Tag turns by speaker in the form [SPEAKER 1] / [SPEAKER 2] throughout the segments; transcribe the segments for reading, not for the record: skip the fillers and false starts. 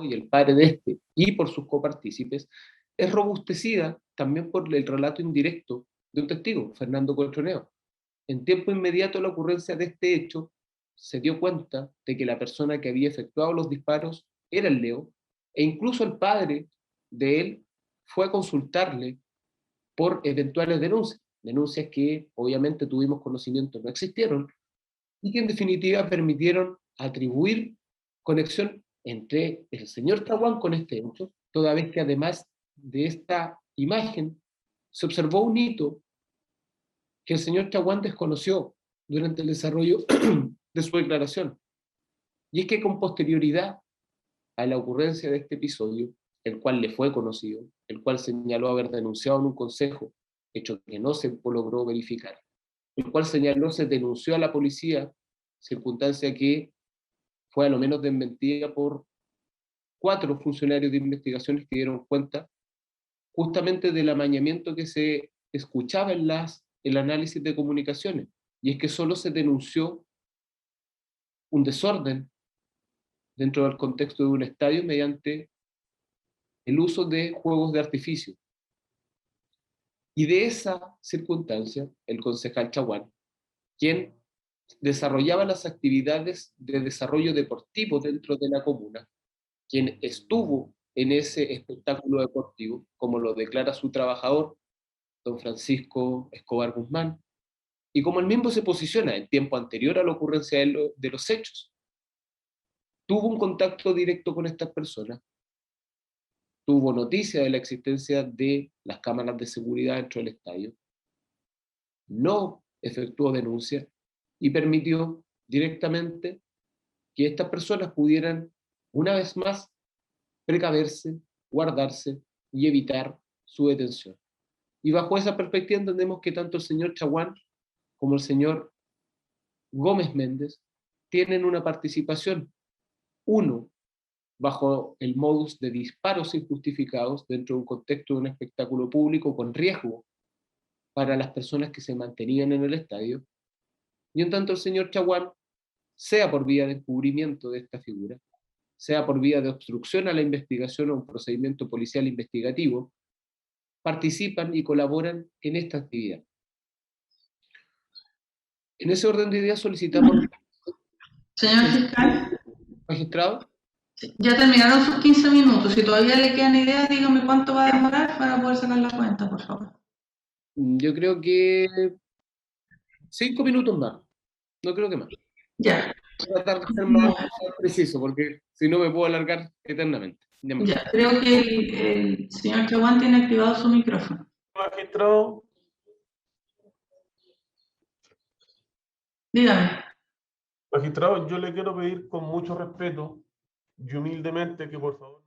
[SPEAKER 1] y el padre de este, y por sus copartícipes, es robustecida también por el relato indirecto de un testigo, Fernando Coltroneo. En tiempo inmediato a la ocurrencia de este hecho, se dio cuenta de que la persona que había efectuado los disparos era el Leo, e incluso el padre de él fue a consultarle por eventuales denuncias que obviamente tuvimos conocimiento no existieron, y que en definitiva permitieron atribuir conexión entre el señor Chaguán con este hecho, toda vez que además de esta imagen se observó un hito que el señor Chaguán desconoció durante el desarrollo de su declaración. Y es que con posterioridad a la ocurrencia de este episodio, el cual le fue conocido, el cual señaló haber denunciado en un consejo, hecho que no se logró verificar, el cual señaló se denunció a la policía, circunstancia que fue a lo menos desmentida por 4 funcionarios de investigaciones que dieron cuenta justamente del amañamiento que se escuchaba en el análisis de comunicaciones, y es que solo se denunció un desorden dentro del contexto de un estadio mediante el uso de juegos de artificio. Y de esa circunstancia, el concejal Chaguán, quien desarrollaba las actividades de desarrollo deportivo dentro de la comuna, quien estuvo en ese espectáculo deportivo, como lo declara su trabajador, don Francisco Escobar Guzmán, y como él mismo se posiciona en tiempo anterior a la ocurrencia de los hechos. Tuvo un contacto directo con estas personas, tuvo noticia de la existencia de las cámaras de seguridad dentro del estadio, no efectuó denuncia y permitió directamente que estas personas pudieran, una vez más, precaverse, guardarse y evitar su detención. Y bajo esa perspectiva entendemos que tanto el señor Chaguán como el señor Gómez Méndez tienen una participación, uno, bajo el modus de disparos injustificados dentro de un contexto de un espectáculo público con riesgo para las personas que se mantenían en el estadio, y en tanto el señor Chaguán, sea por vía de encubrimiento de esta figura, sea por vía de obstrucción a la investigación o un procedimiento policial investigativo, participan y colaboran en esta actividad. En ese orden de ideas solicitamos...
[SPEAKER 2] Señor fiscal.
[SPEAKER 1] Magistrado.
[SPEAKER 2] Ya terminaron sus 15 minutos. Si todavía le quedan ideas, dígame cuánto va a demorar para poder sacar la cuenta, por favor.
[SPEAKER 1] Yo creo que 5 minutos más. No creo que más.
[SPEAKER 2] Ya.
[SPEAKER 1] Voy a tratar de ser más preciso, porque si no me puedo alargar eternamente.
[SPEAKER 2] Ya, creo que el señor Chaguán tiene activado su micrófono.
[SPEAKER 3] Magistrado.
[SPEAKER 2] Dígame.
[SPEAKER 3] Magistrado, yo le quiero pedir con mucho respeto y humildemente que por favor...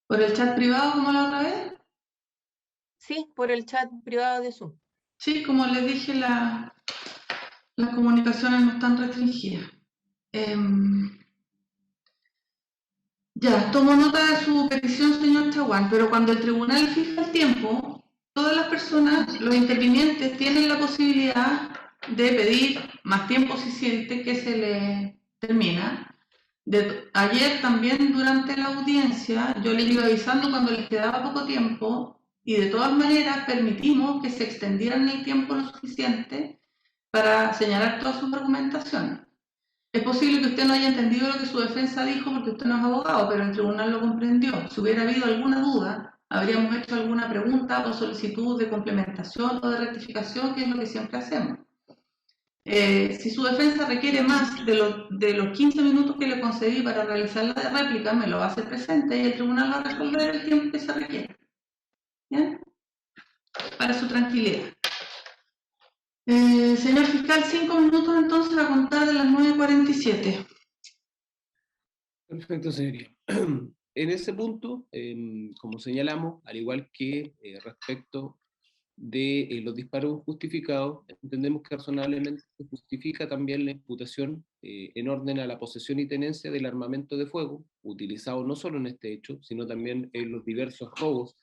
[SPEAKER 2] ¿Por el chat privado como la otra vez?
[SPEAKER 4] Sí, por el chat privado de Zoom.
[SPEAKER 2] Sí, como les dije, las comunicaciones no están restringidas. Ya, tomo nota de su petición, señor Chaguán, pero cuando el tribunal fija el tiempo, todas las personas, los intervinientes, tienen la posibilidad de pedir más tiempo si siente que se le termina. Ayer también durante la audiencia yo les iba avisando cuando les quedaba poco tiempo y de todas maneras permitimos que se extendieran el tiempo lo suficiente para señalar todas sus argumentaciones. Es posible que usted no haya entendido lo que su defensa dijo porque usted no es abogado, pero el tribunal lo comprendió. Si hubiera habido alguna duda, habríamos hecho alguna pregunta o solicitud de complementación o de rectificación, que es lo que siempre hacemos. Si su defensa requiere más de los 15 minutos que le concedí para realizar la de réplica, me lo va a hacer presente y el tribunal va a resolver el tiempo que se requiere. ¿Bien? Para su tranquilidad. Señor fiscal, 5 minutos entonces a contar de las 9:47.
[SPEAKER 1] Perfecto, señoría. En ese punto, como señalamos, al igual que respecto de los disparos justificados, entendemos que razonablemente se justifica también la imputación en orden a la posesión y tenencia del armamento de fuego, utilizado no solo en este hecho, sino también en los diversos robos,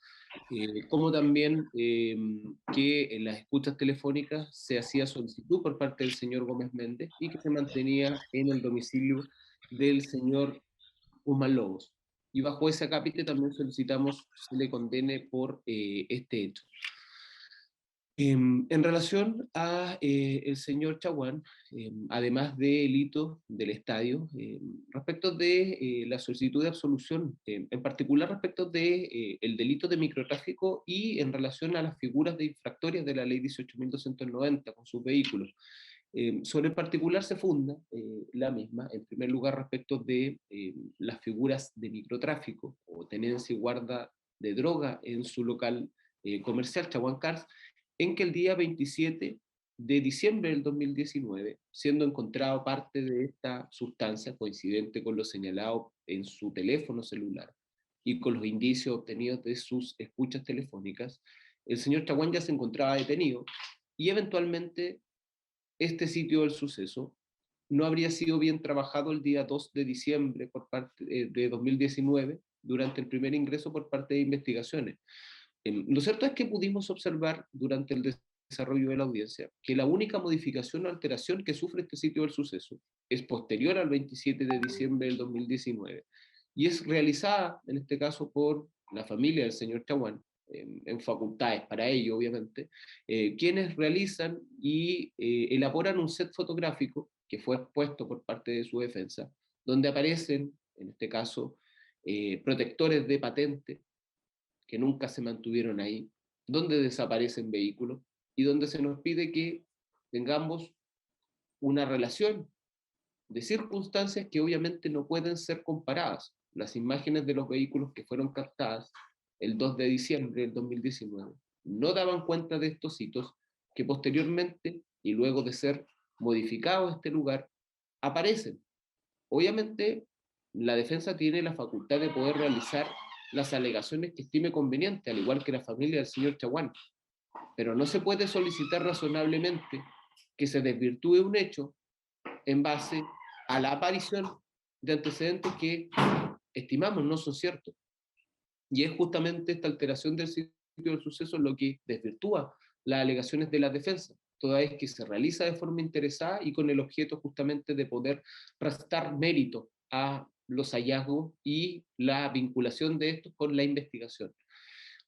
[SPEAKER 1] como también que en las escuchas telefónicas se hacía solicitud por parte del señor Gómez Méndez y que se mantenía en el domicilio del señor Guzmán Lobos. Y bajo ese acápite también solicitamos se le condene por este hecho. En relación a el señor Chaguán, además del hito del estadio, respecto de la solicitud de absolución, en particular respecto de el delito de microtráfico y en relación a las figuras de infractorias de la ley 18.290 con sus vehículos. Sobre el particular se funda la misma, en primer lugar respecto de las figuras de microtráfico o tenencia y guarda de droga en su local comercial, Chaguán Cars, en que el día 27 de diciembre del 2019, siendo encontrado parte de esta sustancia coincidente con lo señalado en su teléfono celular y con los indicios obtenidos de sus escuchas telefónicas, el señor Chaguán ya se encontraba detenido y eventualmente este sitio del suceso no habría sido bien trabajado el día 2 de diciembre por parte de 2019 durante el primer ingreso por parte de investigaciones. Lo cierto es que pudimos observar durante el desarrollo de la audiencia que la única modificación o alteración que sufre este sitio del suceso es posterior al 27 de diciembre del 2019 y es realizada, en este caso, por la familia del señor Chaguán, en facultades para ello, obviamente, quienes realizan y elaboran un set fotográfico que fue expuesto por parte de su defensa, donde aparecen, en este caso, protectores de patente, que nunca se mantuvieron ahí, donde desaparecen vehículos y donde se nos pide que tengamos una relación de circunstancias que obviamente no pueden ser comparadas. Las imágenes de los vehículos que fueron captadas el 2 de diciembre del 2019 no daban cuenta de estos hitos que posteriormente y luego de ser modificado este lugar aparecen. Obviamente la defensa tiene la facultad de poder realizar las alegaciones que estime conveniente, al igual que la familia del señor Chaguán, pero no se puede solicitar razonablemente que se desvirtúe un hecho en base a la aparición de antecedentes que estimamos no son ciertos. Y es justamente esta alteración del sitio del suceso lo que desvirtúa las alegaciones de la defensa, toda vez que se realiza de forma interesada y con el objeto justamente de poder restar mérito a los hallazgos y la vinculación de estos con la investigación.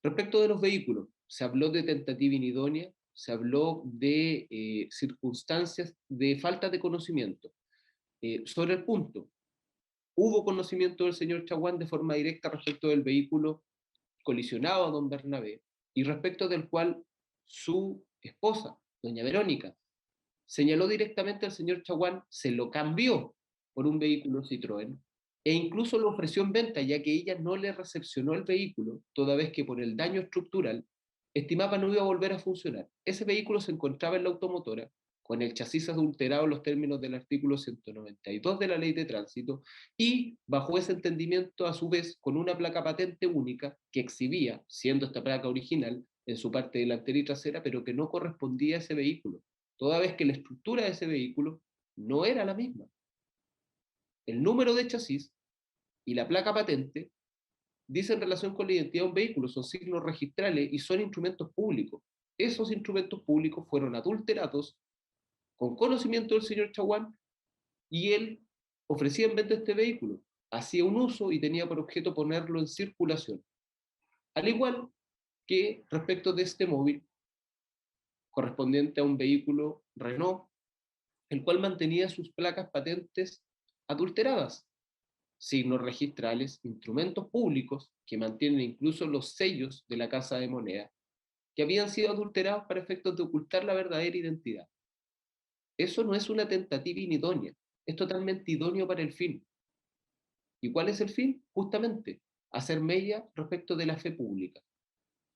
[SPEAKER 1] Respecto de los vehículos, se habló de tentativa inidónea, se habló de circunstancias de falta de conocimiento. Sobre el punto, hubo conocimiento del señor Chaguán de forma directa respecto del vehículo colisionado a don Bernabé y respecto del cual su esposa, doña Verónica, señaló directamente al señor Chaguán, se lo cambió por un vehículo Citroën e incluso lo ofreció en venta, ya que ella no le recepcionó el vehículo, toda vez que por el daño estructural estimaba no iba a volver a funcionar. Ese vehículo se encontraba en la automotora, con el chasis adulterado en los términos del artículo 192 de la Ley de Tránsito, y bajo ese entendimiento, a su vez, con una placa patente única que exhibía, siendo esta placa original, en su parte delantera y trasera, pero que no correspondía a ese vehículo, toda vez que la estructura de ese vehículo no era la misma. El número de chasis y la placa patente dicen relación con la identidad de un vehículo, son signos registrales y son instrumentos públicos. Esos instrumentos públicos fueron adulterados con conocimiento del señor Chaguán, y él ofrecía en venta este vehículo, hacía un uso y tenía por objeto ponerlo en circulación. Al igual que respecto de este móvil, correspondiente a un vehículo Renault, el cual mantenía sus placas patentes adulteradas, signos registrales, instrumentos públicos que mantienen incluso los sellos de la Casa de Moneda, que habían sido adulterados para efectos de ocultar la verdadera identidad. Eso no es una tentativa inidónea, es totalmente idóneo para el fin. ¿Y cuál es el fin? Justamente, hacer mella respecto de la fe pública.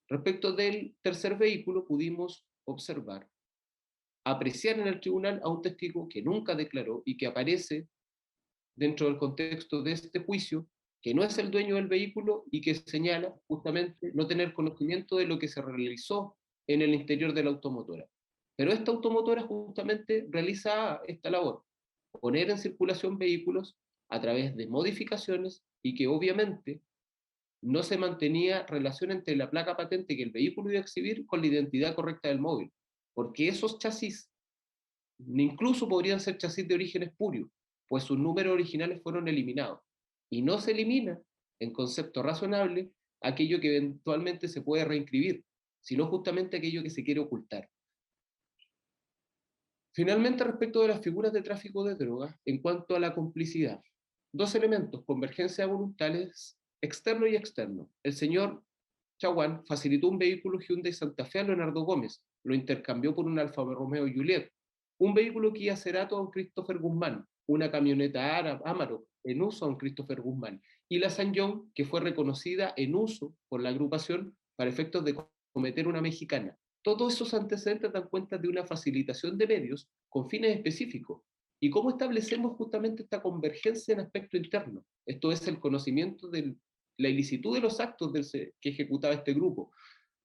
[SPEAKER 1] Respecto del tercer vehículo, pudimos observar, apreciar en el tribunal a un testigo que nunca declaró y que aparece dentro del contexto de este juicio, que no es el dueño del vehículo y que señala justamente no tener conocimiento de lo que se realizó en el interior de la automotora. Pero esta automotora justamente realiza esta labor, poner en circulación vehículos a través de modificaciones y que obviamente no se mantenía relación entre la placa patente que el vehículo iba a exhibir con la identidad correcta del móvil, porque esos chasis incluso podrían ser chasis de origen espurio, pues sus números originales fueron eliminados. Y no se elimina, en concepto razonable, aquello que eventualmente se puede reinscribir, sino justamente aquello que se quiere ocultar. Finalmente, respecto de las figuras de tráfico de drogas, en cuanto a la complicidad, dos elementos, convergencia de voluntades, externo y externo. El señor Chaguán facilitó un vehículo Hyundai Santa Fe a Leonardo Gómez, lo intercambió por un Alfa Romeo Juliet, un vehículo Kia Cerato a un Christopher Guzmán, una camioneta Amarok en uso a un Christopher Guzmán, y la San John, que fue reconocida en uso por la agrupación para efectos de cometer una mexicana. Todos esos antecedentes dan cuenta de una facilitación de medios con fines específicos. ¿Y cómo establecemos justamente esta convergencia en aspecto interno? Esto es el conocimiento de la ilicitud de los actos que ejecutaba este grupo.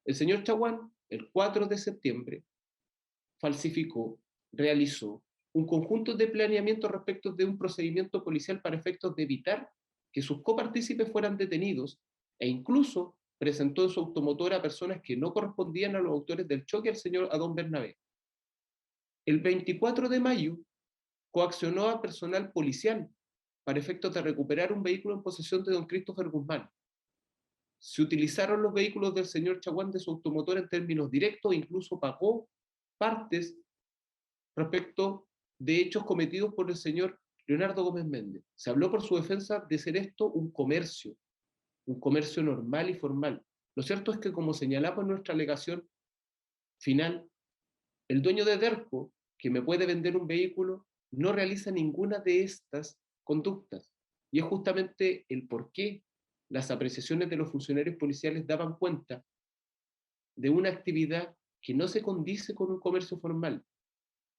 [SPEAKER 1] El señor Chaguán, el 4 de septiembre, falsificó, realizó un conjunto de planeamientos respecto de un procedimiento policial para efectos de evitar que sus copartícipes fueran detenidos e incluso presentó en su automotora a personas que no correspondían a los autores del choque al señor Adón Bernabé. El 24 de mayo coaccionó a personal policial para efectos de recuperar un vehículo en posesión de don Christopher Guzmán. Se utilizaron los vehículos del señor Chaguán de su automotora en términos directos e incluso pagó partes respecto de hechos cometidos por el señor Leonardo Gómez Méndez. Se habló por su defensa de ser esto un comercio normal y formal. Lo cierto es que, como señalamos en nuestra alegación final, el dueño de Derco, que me puede vender un vehículo, no realiza ninguna de estas conductas. Y es justamente el por qué las apreciaciones de los funcionarios policiales daban cuenta de una actividad que no se condice con un comercio formal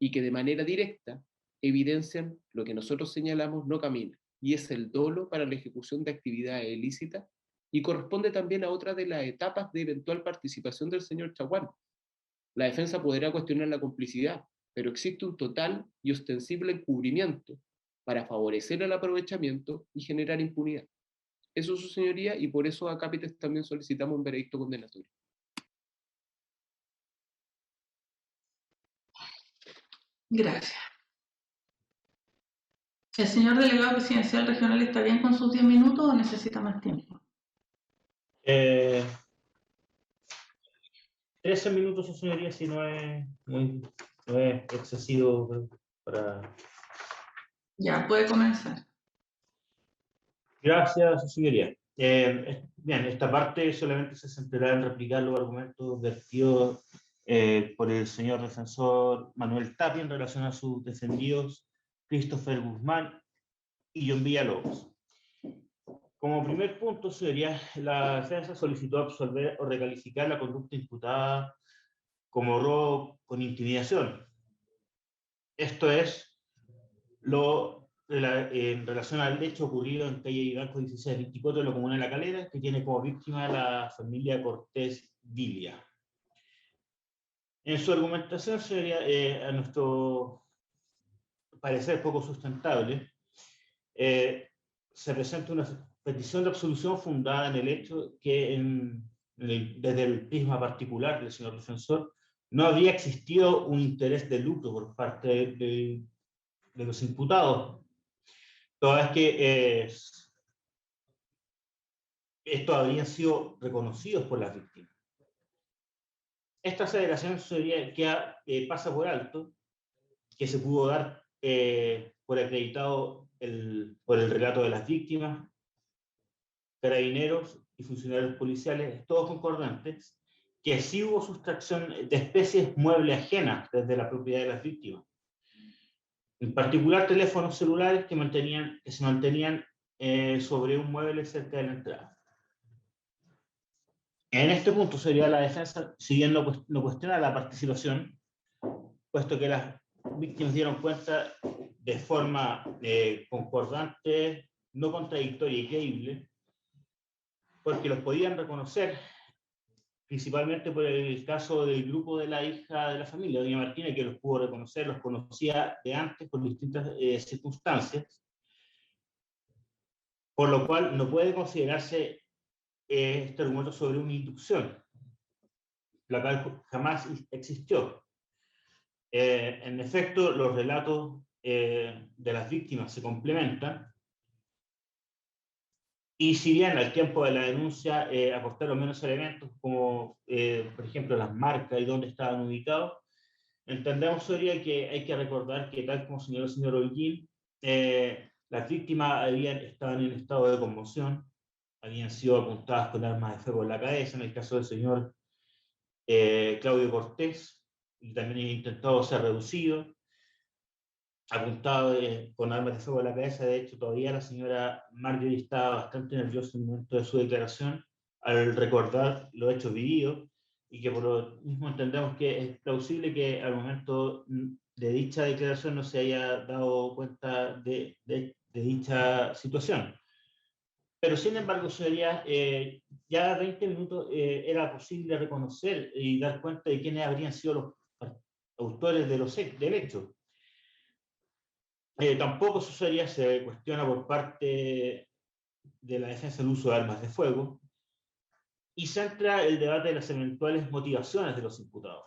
[SPEAKER 1] y que de manera directa evidencian lo que nosotros señalamos no camina, y es el dolo para la ejecución de actividades ilícitas, y corresponde también a otra de las etapas de eventual participación del señor Chaguán. La defensa podrá cuestionar la complicidad, pero existe un total y ostensible encubrimiento para favorecer el aprovechamiento y generar impunidad. Eso es, su señoría, y por eso a Cápites también solicitamos un veredicto condenatorio.
[SPEAKER 2] Gracias. ¿El señor delegado presidencial regional está bien con sus 10 minutos o necesita más tiempo?
[SPEAKER 5] 13 minutos, su señoría, si no es excesivo para...
[SPEAKER 2] Ya, puede comenzar.
[SPEAKER 5] Gracias, su señoría. Bien, esta parte solamente se centrará en replicar los argumentos vertidos por el señor defensor Manuel Tapia en relación a sus defendidos Christopher Guzmán y John Villalobos. Como primer punto, señoría, la defensa solicitó absolver o recalificar la conducta imputada como robo con intimidación. Esto es en relación al hecho ocurrido en calle Vivanco 1624 de la comuna de La Calera, que tiene como víctima a la familia Cortés Vilia. En su argumentación, sería, a nuestro parecer poco sustentable, se presenta una petición de absolución fundada en el hecho que desde el prisma particular del señor defensor no habría existido un interés de lucro por parte de los imputados, toda vez que estos habrían sido reconocidos por las víctimas. Esta aceleración pasa por alto, que se pudo dar por acreditado por el relato de las víctimas, carabineros y funcionarios policiales, todos concordantes, que sí hubo sustracción de especies muebles ajenas desde la propiedad de las víctimas. En particular, teléfonos celulares que se mantenían sobre un mueble cerca de la entrada. En este punto sería la defensa, si bien no cuestiona la participación, puesto que las víctimas dieron cuenta de forma concordante, no contradictoria y creíble, porque los podían reconocer, principalmente por el caso del grupo de la hija de la familia, doña Martina, que los pudo reconocer, los conocía de antes por distintas circunstancias, por lo cual no puede considerarse este argumento sobre una inducción, la cual jamás existió. En efecto, los relatos de las víctimas se complementan, y si bien al tiempo de la denuncia aportaron menos elementos, como por ejemplo las marcas y dónde estaban ubicados, entendemos que hay que recordar que, tal como señaló el señor Holguín, las víctimas estaban en estado de conmoción, habían sido apuntadas con armas de fuego en la cabeza, en el caso del señor Claudio Cortés, y también había intentado ser reducido, apuntado con armas de fuego en la cabeza. De hecho, todavía la señora Marjorie estaba bastante nerviosa en el momento de su declaración, al recordar los hechos vividos, y que por lo mismo entendemos que es plausible que al momento de dicha declaración no se haya dado cuenta de dicha situación. Pero sin embargo, señorías, ya a 20 minutos era posible reconocer y dar cuenta de quiénes habrían sido los autores del hecho. Tampoco se cuestiona por parte de la defensa el uso de armas de fuego, y centra el debate de las eventuales motivaciones de los imputados,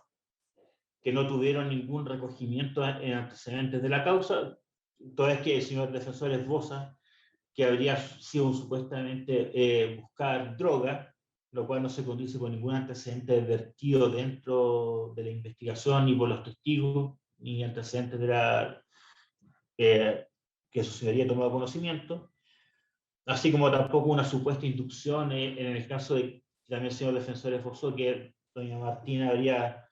[SPEAKER 5] que no tuvieron ningún recogimiento en antecedentes de la causa, toda vez que el señor defensor esboza que habría sido supuestamente buscar droga, lo cual no se condice con ningún antecedente advertido dentro de la investigación, ni por los testigos, ni antecedentes que su señoría tomado conocimiento, así como tampoco una supuesta inducción en el caso de que también el señor defensor esbozó que doña Martina habría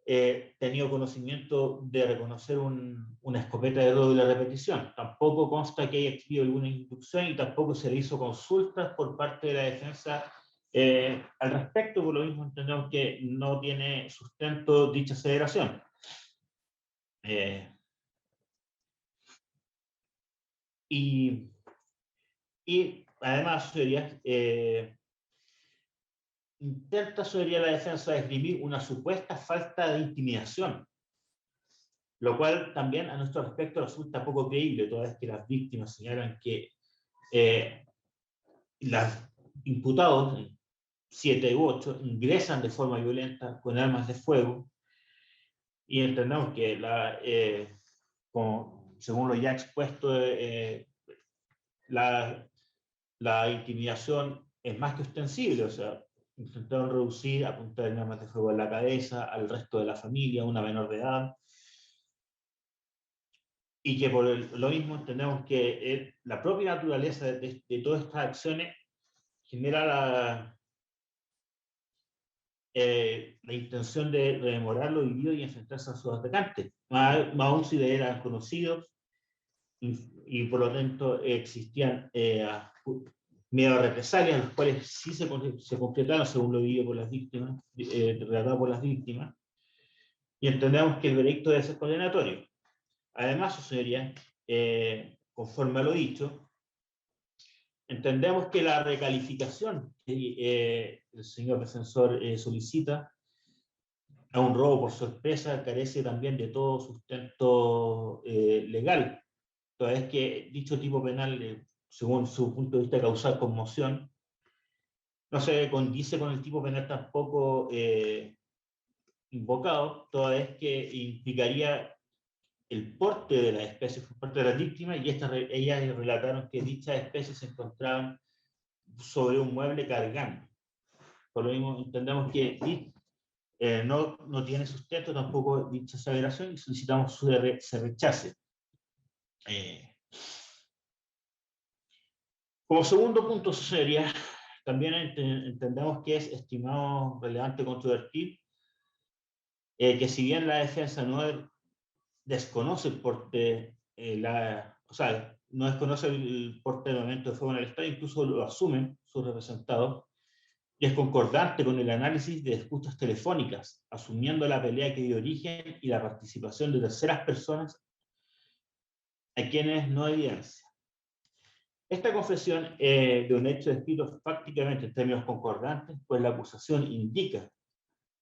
[SPEAKER 5] tenido conocimiento de reconocer una escopeta de doble repetición. Tampoco consta que haya existido alguna inducción, y tampoco se le hizo consultas por parte de la defensa al respecto. Por lo mismo entendemos que no tiene sustento dicha aseveración. Y además, señorías, intenta la defensa esgrimir una supuesta falta de intimidación, lo cual también a nuestro respecto resulta poco creíble, toda vez que las víctimas señalan que los imputados, 7 u 8, ingresan de forma violenta con armas de fuego, y entendemos que según lo ya expuesto, la intimidación es más que ostensible, o sea, intentaron reducir, apuntar en armas de fuego en la cabeza al resto de la familia, una menor de edad, y que por lo mismo entendemos que la propia naturaleza de todas estas acciones genera la intención de rememorar lo vivido y enfrentarse a sus atacantes, más aún si eran conocidos, y por lo tanto existían miedo a represalias, los cuales sí se concretaron según lo vivido por las víctimas, relatado por las víctimas, y entendemos que el veredicto debe ser condenatorio. Además, su señoría, conforme a lo dicho, entendemos que la recalificación que el señor defensor solicita a un robo por sorpresa carece también de todo sustento legal, toda vez que dicho tipo penal, según su punto de vista, causar conmoción, no se condice con el tipo penal tampoco invocado, toda vez que implicaría el porte de las especies por parte de las víctimas, y ellas relataron que dichas especies se encontraban sobre un mueble cargando. Por lo mismo, entendemos que no tiene sustento tampoco dicha aseveración y solicitamos se rechace. Como segundo punto sería, también entendemos que es estimado relevante controvertir que si bien la defensa no desconoce el porte, no desconoce el porte de armamento de fuego en el Estado, incluso lo asumen sus representados, y es concordante con el análisis de escuchas telefónicas, asumiendo la pelea que dio origen y la participación de terceras personas a quienes no evidencia. Esta confesión de un hecho descrito prácticamente en términos concordantes, pues la acusación indica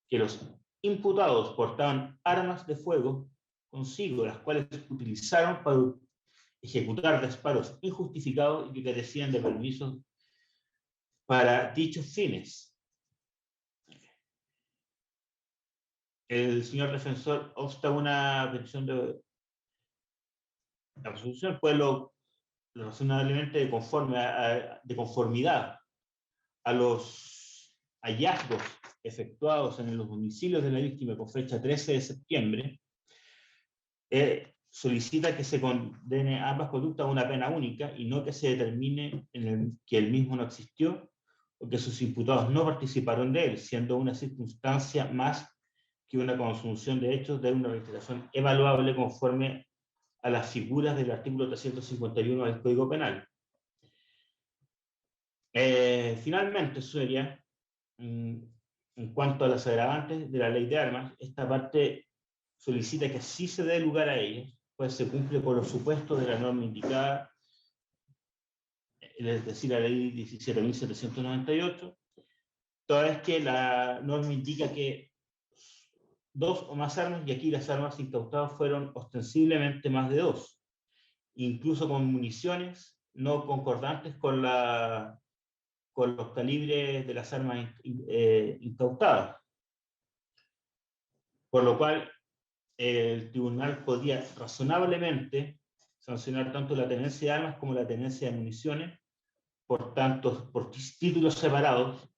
[SPEAKER 5] que los imputados portaban armas de fuego consigo, las cuales utilizaron para ejecutar disparos injustificados y que carecían de permisos para dichos fines. El señor defensor obsta una petición de absolución, pues lo razonablemente de conformidad a los hallazgos efectuados en los domicilios de la víctima con fecha 13 de septiembre, solicita que se condene ambas conductas a una pena única y no que se determine que el mismo no existió o que sus imputados no participaron de él, siendo una circunstancia más que una consunción de hechos de una reiteración evaluable conforme a las figuras del artículo 351 del Código Penal. Finalmente, sería, en cuanto a las agravantes de la ley de armas, esta parte solicita que sí se dé lugar a ellas, pues se cumple con los supuestos de la norma indicada, es decir, la ley 17.798, toda vez que la norma indica que 2 o más armas, y aquí las armas incautadas fueron ostensiblemente más de 2, incluso con municiones no concordantes con los calibres de las armas incautadas. Por lo cual, el tribunal podía razonablemente sancionar tanto la tenencia de armas como la tenencia de municiones, por títulos separados,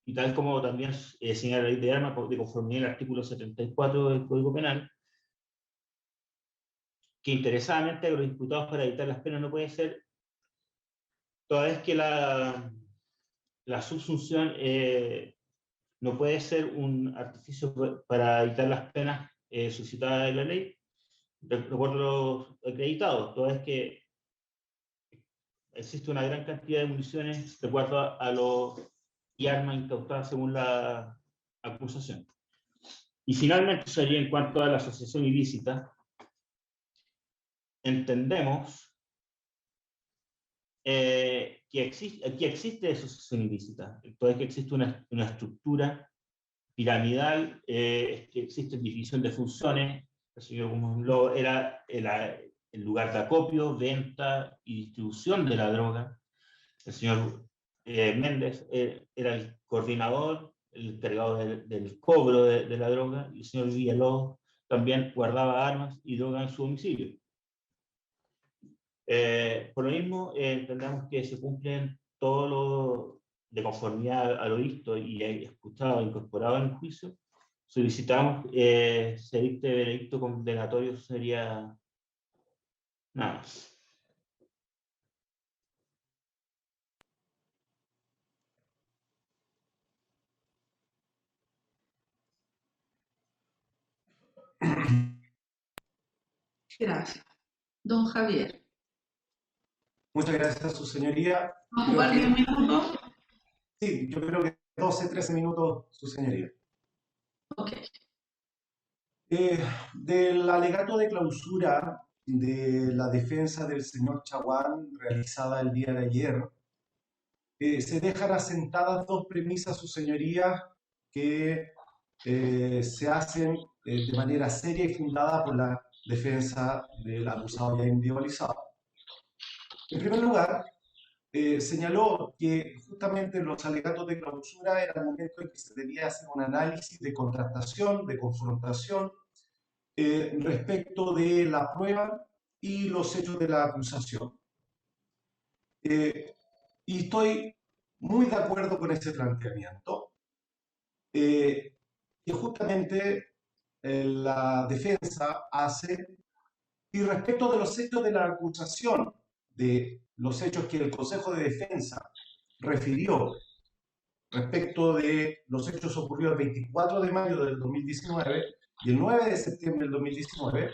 [SPEAKER 5] y tal como también señala la ley de armas, de conformidad al artículo 74 del Código Penal, que interesadamente a los imputados para evitar las penas no puede ser, toda vez que la subsunción no puede ser un artificio para evitar las penas suscitadas en la ley, de acuerdo a los acreditados, toda vez que existe una gran cantidad de municiones de acuerdo a los y armas incautadas según la acusación. Y finalmente sería en cuanto a la asociación ilícita, entendemos que aquí existe asociación ilícita, toda vez que existe una estructura piramidal, que existe división de funciones, el señor Guzmán era el lugar de acopio, venta y distribución de la droga. El señor Méndez era el coordinador, el encargado del cobro de la droga, y el señor Villalobos también guardaba armas y droga en su domicilio. Por lo mismo, entendemos que se cumplen todos los, de conformidad a lo visto y escuchado, incorporado en el juicio. Solicitamos se dicte veredicto condenatorio, sería nada más.
[SPEAKER 2] Gracias. Don Javier.
[SPEAKER 6] Muchas gracias, su señoría.
[SPEAKER 2] ¿Vamos a jugar 10 minutos?
[SPEAKER 6] Sí, yo creo que 12, 13 minutos, su señoría.
[SPEAKER 2] Ok.
[SPEAKER 6] Del alegato de clausura de la defensa del señor Chaguán realizada el día de ayer, se dejan asentadas dos premisas, su señoría, que se hacen de manera seria y fundada por la defensa del acusado ya individualizado. En primer lugar, señaló que justamente los alegatos de clausura era el momento en que se debía hacer un análisis de contrastación, de confrontación respecto de la prueba y los hechos de la acusación. Y estoy muy de acuerdo con ese planteamiento, que justamente la defensa hace, y respecto de los hechos de la acusación, de los hechos que el Consejo de Defensa refirió respecto de los hechos ocurridos el 24 de mayo del 2019 y el 9 de septiembre del 2019,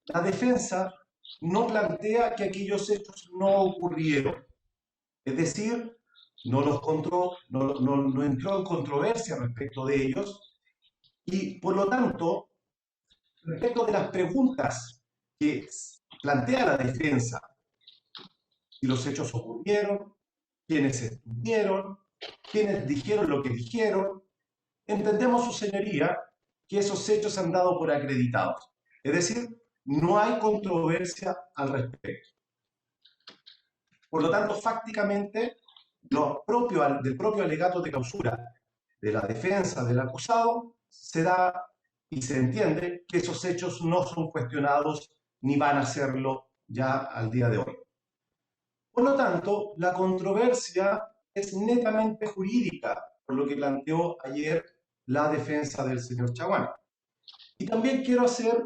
[SPEAKER 6] la defensa no plantea que aquellos hechos no ocurrieron. Es decir, no entró en controversia respecto de ellos y, por lo tanto, respecto de las preguntas que plantea la defensa, si los hechos ocurrieron, quiénes estuvieron, quiénes dijeron lo que dijeron, entendemos, su señoría, que esos hechos han dado por acreditados. Es decir, no hay controversia al respecto. Por lo tanto, fácticamente, del propio alegato de clausura de la defensa del acusado, se da y se entiende que esos hechos no son cuestionados ni van a serlo ya al día de hoy. Por lo tanto, la controversia es netamente jurídica, por lo que planteó ayer la defensa del señor Chaguán. Y también quiero hacer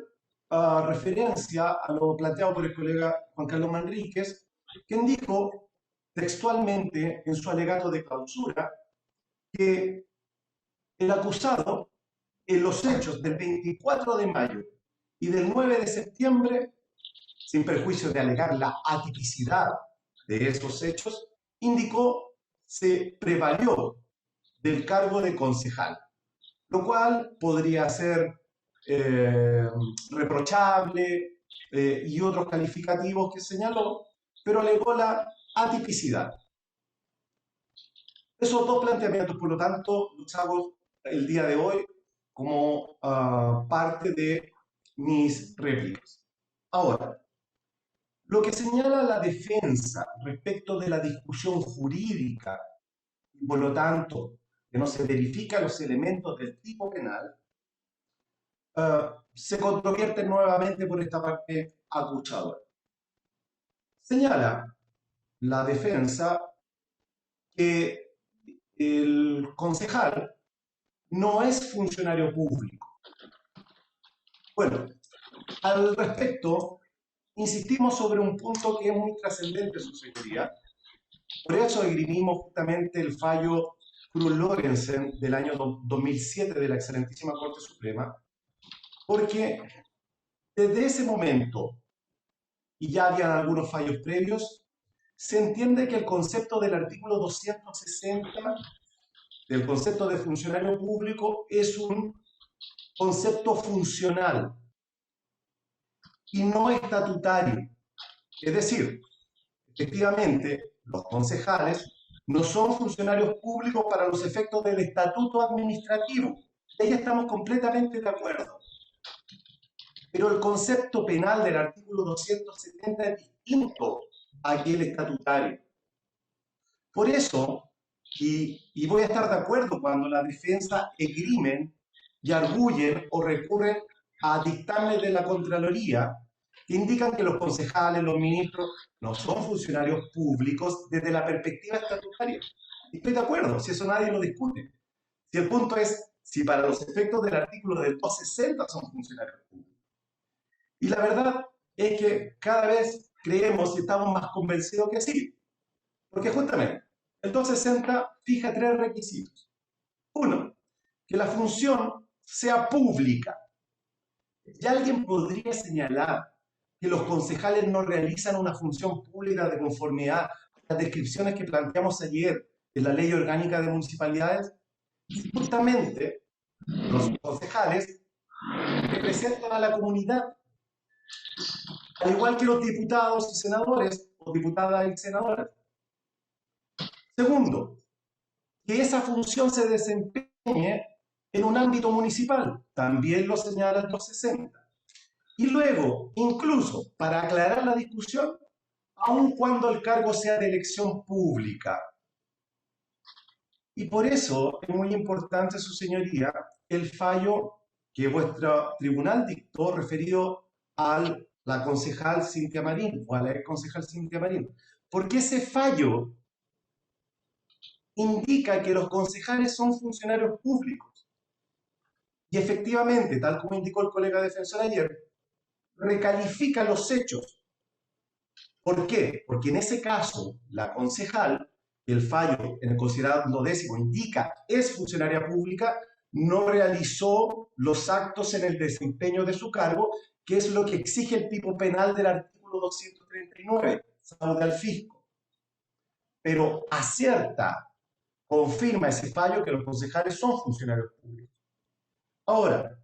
[SPEAKER 6] referencia a lo planteado por el colega Juan Carlos Manríquez, quien dijo textualmente en su alegato de clausura que el acusado en los hechos del 24 de mayo y del 9 de septiembre, sin perjuicio de alegar la atipicidad de esos hechos, indicó se prevalió del cargo de concejal, lo cual podría ser reprochable y otros calificativos que señaló, pero alegó la atipicidad. Esos dos planteamientos, por lo tanto, los hago el día de hoy como parte de mis réplicas. Ahora, lo que señala la defensa respecto de la discusión jurídica, y por lo tanto, que no se verifican los elementos del tipo penal, se controvierte nuevamente por esta parte acusadora. Señala la defensa que el concejal no es funcionario público. Bueno, al respecto, insistimos sobre un punto que es muy trascendente, su señoría. Por eso esgrimimos justamente el fallo Cruz-Lorenzen del año 2007 de la excelentísima Corte Suprema, porque desde ese momento, y ya habían algunos fallos previos, se entiende que el concepto del artículo 260 del concepto de funcionario público es un concepto funcional y no estatutario. Es decir, efectivamente, los concejales no son funcionarios públicos para los efectos del estatuto administrativo. De ahí estamos completamente de acuerdo. Pero el concepto penal del artículo 270 es distinto a aquel estatutario. Por eso, y voy a estar de acuerdo cuando la defensa esgrimen y arguyen o recurren a dictámenes de la Contraloría que indican que los concejales, los ministros, no son funcionarios públicos desde la perspectiva estatutaria. Y estoy de acuerdo, si eso nadie lo discute. Si el punto es si para los efectos del artículo del 260 son funcionarios públicos. Y la verdad es que cada vez creemos y estamos más convencidos que sí. Porque justamente el 260 fija 3 requisitos. Uno, que la función sea pública. ¿Y alguien podría señalar que los concejales no realizan una función pública de conformidad a las descripciones que planteamos ayer en la Ley Orgánica de Municipalidades? Y justamente los concejales representan a la comunidad, al igual que los diputados y senadores, o diputadas y senadoras. Segundo, que esa función se desempeñe en un ámbito municipal, también lo señala el 260. Y luego, incluso para aclarar la discusión, aun cuando el cargo sea de elección pública. Y por eso es muy importante, su señoría, el fallo que vuestro tribunal dictó referido a la concejal Cintia Marín, o a la ex concejal Cintia Marín. Porque ese fallo indica que los concejales son funcionarios públicos. Y efectivamente, tal como indicó el colega defensor ayer, recalifica los hechos. ¿Por qué? Porque en ese caso, la concejal, el fallo en el considerando 10º indica es funcionaria pública, no realizó los actos en el desempeño de su cargo, que es lo que exige el tipo penal del artículo 239, fraude al fisco. Pero acierta, confirma ese fallo que los concejales son funcionarios públicos. Ahora,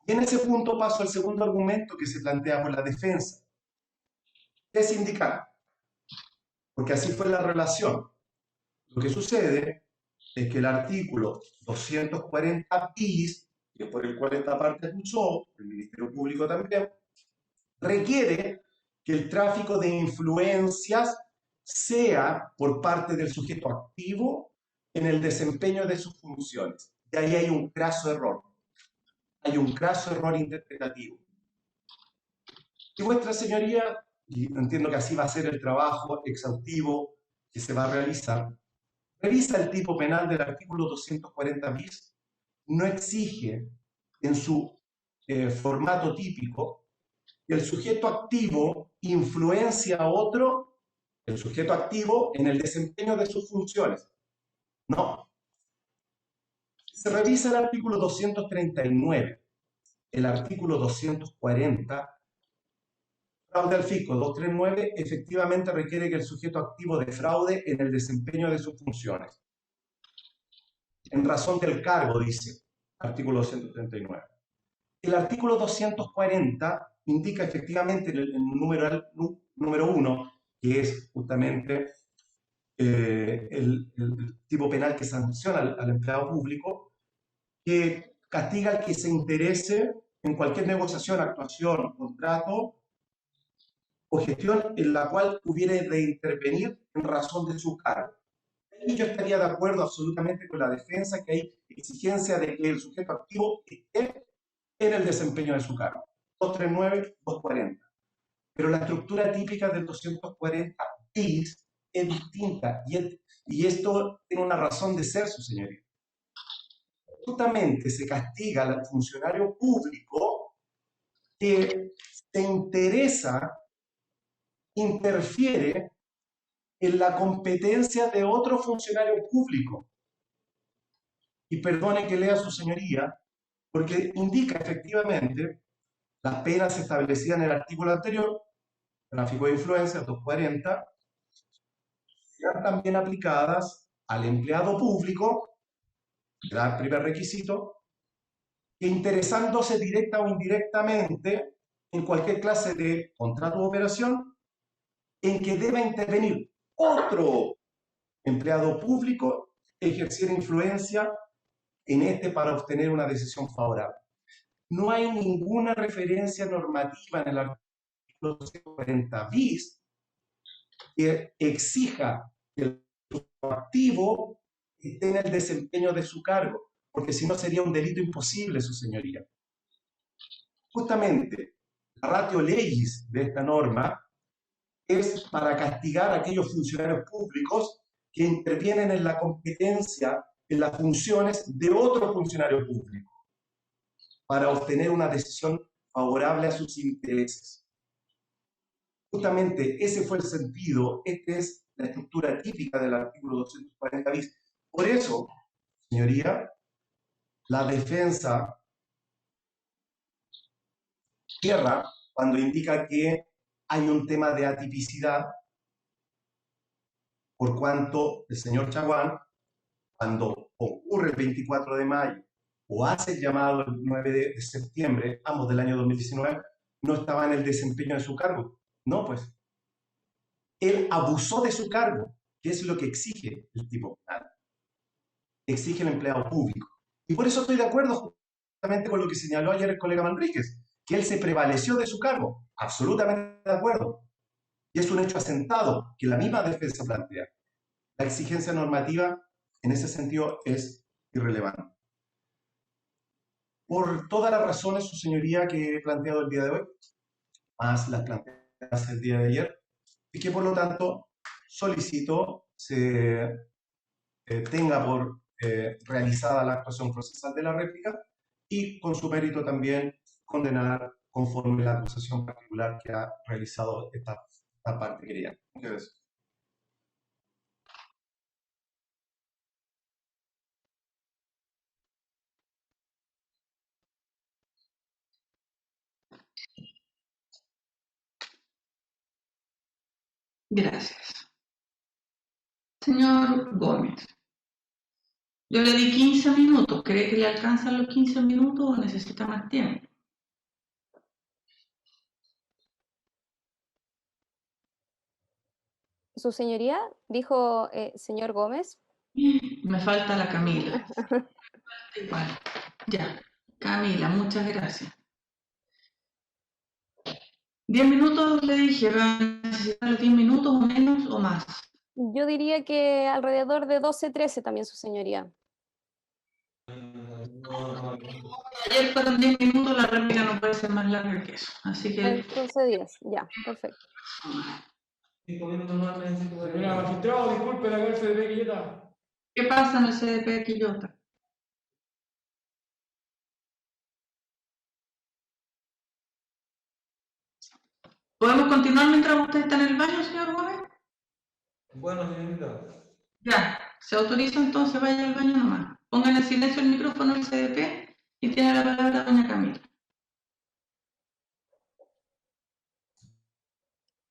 [SPEAKER 6] y en ese punto paso al segundo argumento que se plantea por la defensa. Es sindical, porque así fue la relación. Lo que sucede es que el artículo 240 bis, que es por el cual esta parte acusó, el Ministerio Público también, requiere que el tráfico de influencias sea por parte del sujeto activo en el desempeño de sus funciones. Y ahí hay un craso error. Hay un craso error interpretativo. Y vuestra señoría, y entiendo que así va a ser el trabajo exhaustivo que se va a realizar, revisa el tipo penal del artículo 240 bis, no exige en su formato típico que el sujeto activo influencia a otro, el sujeto activo, en el desempeño de sus funciones. No. Se revisa el artículo 239, el artículo 240, fraude al fisco 239, efectivamente requiere que el sujeto activo defraude en el desempeño de sus funciones. En razón del cargo, dice, artículo 239. El artículo 240 indica efectivamente el número 1, que es justamente el tipo penal que sanciona al empleado público, que castiga al que se interese en cualquier negociación, actuación, contrato o gestión en la cual hubiere de intervenir en razón de su cargo. Y yo estaría de acuerdo absolutamente con la defensa que hay exigencia de que el sujeto activo esté en el desempeño de su cargo. 239, 240. Pero la estructura típica del 240 bis es distinta y esto tiene una razón de ser, su señoría. Justamente se castiga al funcionario público que se interesa, interfiere en la competencia de otro funcionario público. Y perdone que lea su señoría, porque indica efectivamente las penas establecidas en el artículo anterior, tráfico de influencia, 240, serán también aplicadas al empleado público, que da el primer requisito, que interesándose directa o indirectamente en cualquier clase de contrato o operación en que deba intervenir otro empleado público, ejercer influencia en este para obtener una decisión favorable. No hay ninguna referencia normativa en el artículo 240 bis que exija que el activo esté en el desempeño de su cargo, porque si no sería un delito imposible, su señoría. Justamente, la ratio legis de esta norma es para castigar a aquellos funcionarios públicos que intervienen en la competencia, en las funciones de otro funcionario público, para obtener una decisión favorable a sus intereses. Justamente ese fue el sentido, esta es la estructura típica del artículo 240 bis. Por eso, señoría, la defensa cierra cuando indica que hay un tema de atipicidad, por cuanto el señor Chaguán, cuando ocurre el 24 de mayo o hace el llamado el 9 de septiembre, ambos del año 2019, no estaba en el desempeño de su cargo. No, pues, él abusó de su cargo, que es lo que exige el tipo penal. Exige el empleado público. Y por eso estoy de acuerdo justamente con lo que señaló ayer el colega Manríquez, que él se prevaleció de su cargo. Absolutamente de acuerdo. Y es un hecho asentado que la misma defensa plantea. La exigencia normativa, en ese sentido, es irrelevante. Por todas las razones, su señoría, que he planteado el día de hoy, más las planteadas el día de ayer, y que por lo tanto solicito se tenga por realizada la actuación procesal de la réplica y con su mérito también condenar conforme la acusación particular que ha realizado esta parte querida. Muchas gracias.
[SPEAKER 2] Gracias. Señor Gómez, yo le di 15 minutos. ¿Cree que le alcanzan los 15 minutos o necesita más tiempo?
[SPEAKER 7] Su señoría, dijo señor Gómez.
[SPEAKER 2] Me falta la Camila. Igual. Ya. Camila, muchas gracias. 10 minutos le dije, ¿va a necesitar los 10 minutos o menos o más?
[SPEAKER 7] Yo diría que alrededor de 12, 13 también, su señoría.
[SPEAKER 2] Ayer fueron 10 minutos, la réplica no puede ser más larga que eso. Así que...
[SPEAKER 7] Entonces 10, ya, perfecto.
[SPEAKER 8] 5 minutos más necesito. Señora magistrado, disculpe la cárcel de Quillota.
[SPEAKER 2] ¿Qué pasa en el CDP Quillota? ¿Podemos continuar mientras usted está en el baño, señor Gómez?
[SPEAKER 8] Bueno, señorita.
[SPEAKER 2] Ya, se autoriza entonces, vaya al baño nomás. Pongan en silencio el micrófono del CDP y tiene la palabra doña Camila.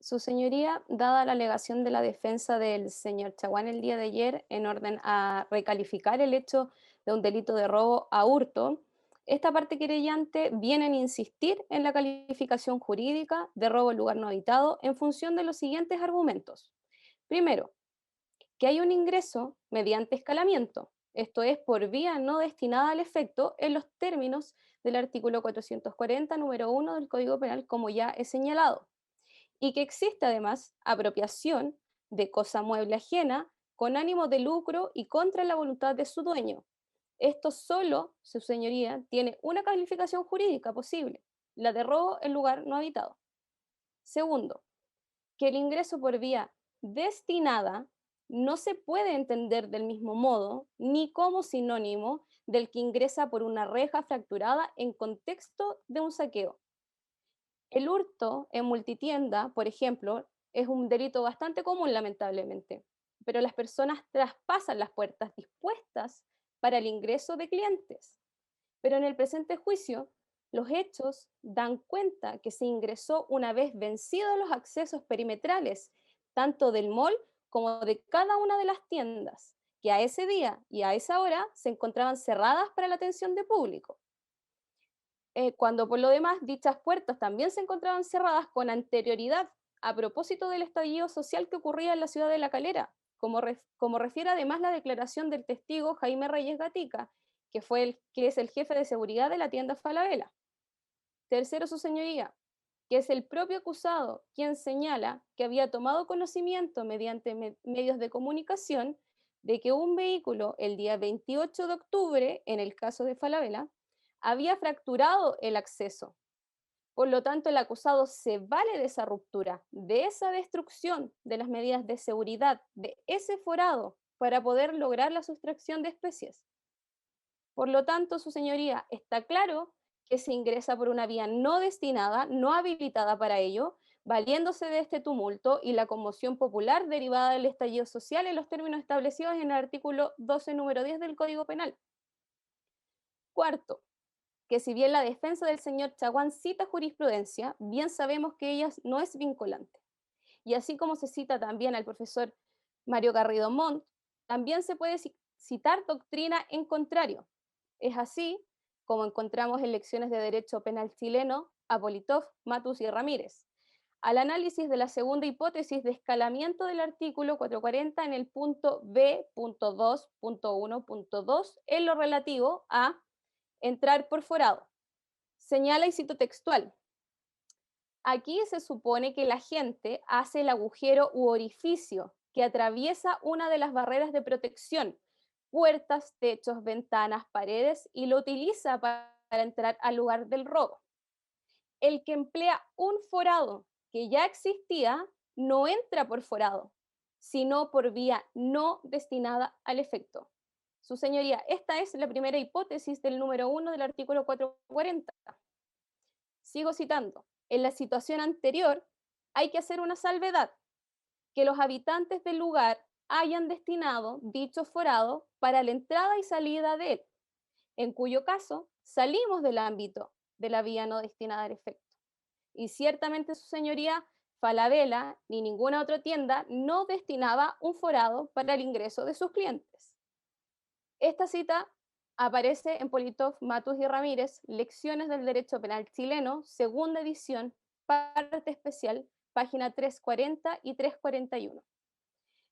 [SPEAKER 7] Su señoría, dada la alegación de la defensa del señor Chaguán el día de ayer en orden a recalificar el hecho de un delito de robo a hurto, esta parte querellante viene a insistir en la calificación jurídica de robo en lugar no habitado en función de los siguientes argumentos. Primero, que hay un ingreso mediante escalamiento, esto es, por vía no destinada al efecto en los términos del artículo 440, número 1 del Código Penal, como ya he señalado, y que existe además apropiación de cosa mueble ajena con ánimo de lucro y contra la voluntad de su dueño. Esto solo, su señoría, tiene una calificación jurídica posible, la de robo en lugar no habitado. Segundo, que el ingreso por vía destinada no se puede entender del mismo modo ni como sinónimo del que ingresa por una reja fracturada en contexto de un saqueo. El hurto en multitienda, por ejemplo, es un delito bastante común, lamentablemente, pero las personas traspasan las puertas dispuestas para el ingreso de clientes. Pero en el presente juicio, los hechos dan cuenta que se ingresó una vez vencidos los accesos perimetrales, tanto del mall como de cada una de las tiendas, que a ese día y a esa hora se encontraban cerradas para la atención de público. Cuando por lo demás dichas puertas también se encontraban cerradas con anterioridad a propósito del estallido social que ocurría en la ciudad de La Calera, como refiere además la declaración del testigo Jaime Reyes Gatica, que es el jefe de seguridad de la tienda Falabella. Tercero, su señoría, que es el propio acusado quien señala que había tomado conocimiento mediante medios de comunicación de que un vehículo el día 28 de octubre, en el caso de Falabella, había fracturado el acceso. Por lo tanto, el acusado se vale de esa ruptura, de esa destrucción de las medidas de seguridad, de ese forado, para poder lograr la sustracción de especies. Por lo tanto, su señoría, está claro que se ingresa por una vía no destinada, no habilitada para ello, valiéndose de este tumulto y la conmoción popular derivada del estallido social en los términos establecidos en el artículo 12, número 10 del Código Penal. Cuarto, que si bien la defensa del señor Chaguán cita jurisprudencia, bien sabemos que ella no es vinculante. Y así como se cita también al profesor Mario Garrido Montt, también se puede citar doctrina en contrario. Es así como encontramos en lecciones de Derecho Penal chileno a Politov, Matus y Ramírez. Al análisis de la segunda hipótesis de escalamiento del artículo 440 en el punto B.2.1.2 en lo relativo a entrar por forado. Señala, y cito textual, Aquí se supone que la gente hace el agujero u orificio que atraviesa una de las barreras de protección, puertas, techos, ventanas, paredes, y lo utiliza para entrar al lugar del robo. El que emplea un forado que ya existía no entra por forado, sino por vía no destinada al efecto. Su señoría, esta es la primera hipótesis del número 1 del artículo 440. Sigo citando. En la situación anterior hay que hacer una salvedad, que los habitantes del lugar hayan destinado dicho forado para la entrada y salida de él, en cuyo caso salimos del ámbito de la vía no destinada al efecto. Y ciertamente su señoría, Falabella ni ninguna otra tienda no destinaba un forado para el ingreso de sus clientes. Esta cita aparece en Politov, Matus y Ramírez, Lecciones del Derecho Penal Chileno, segunda edición, parte especial, página 340 y 341.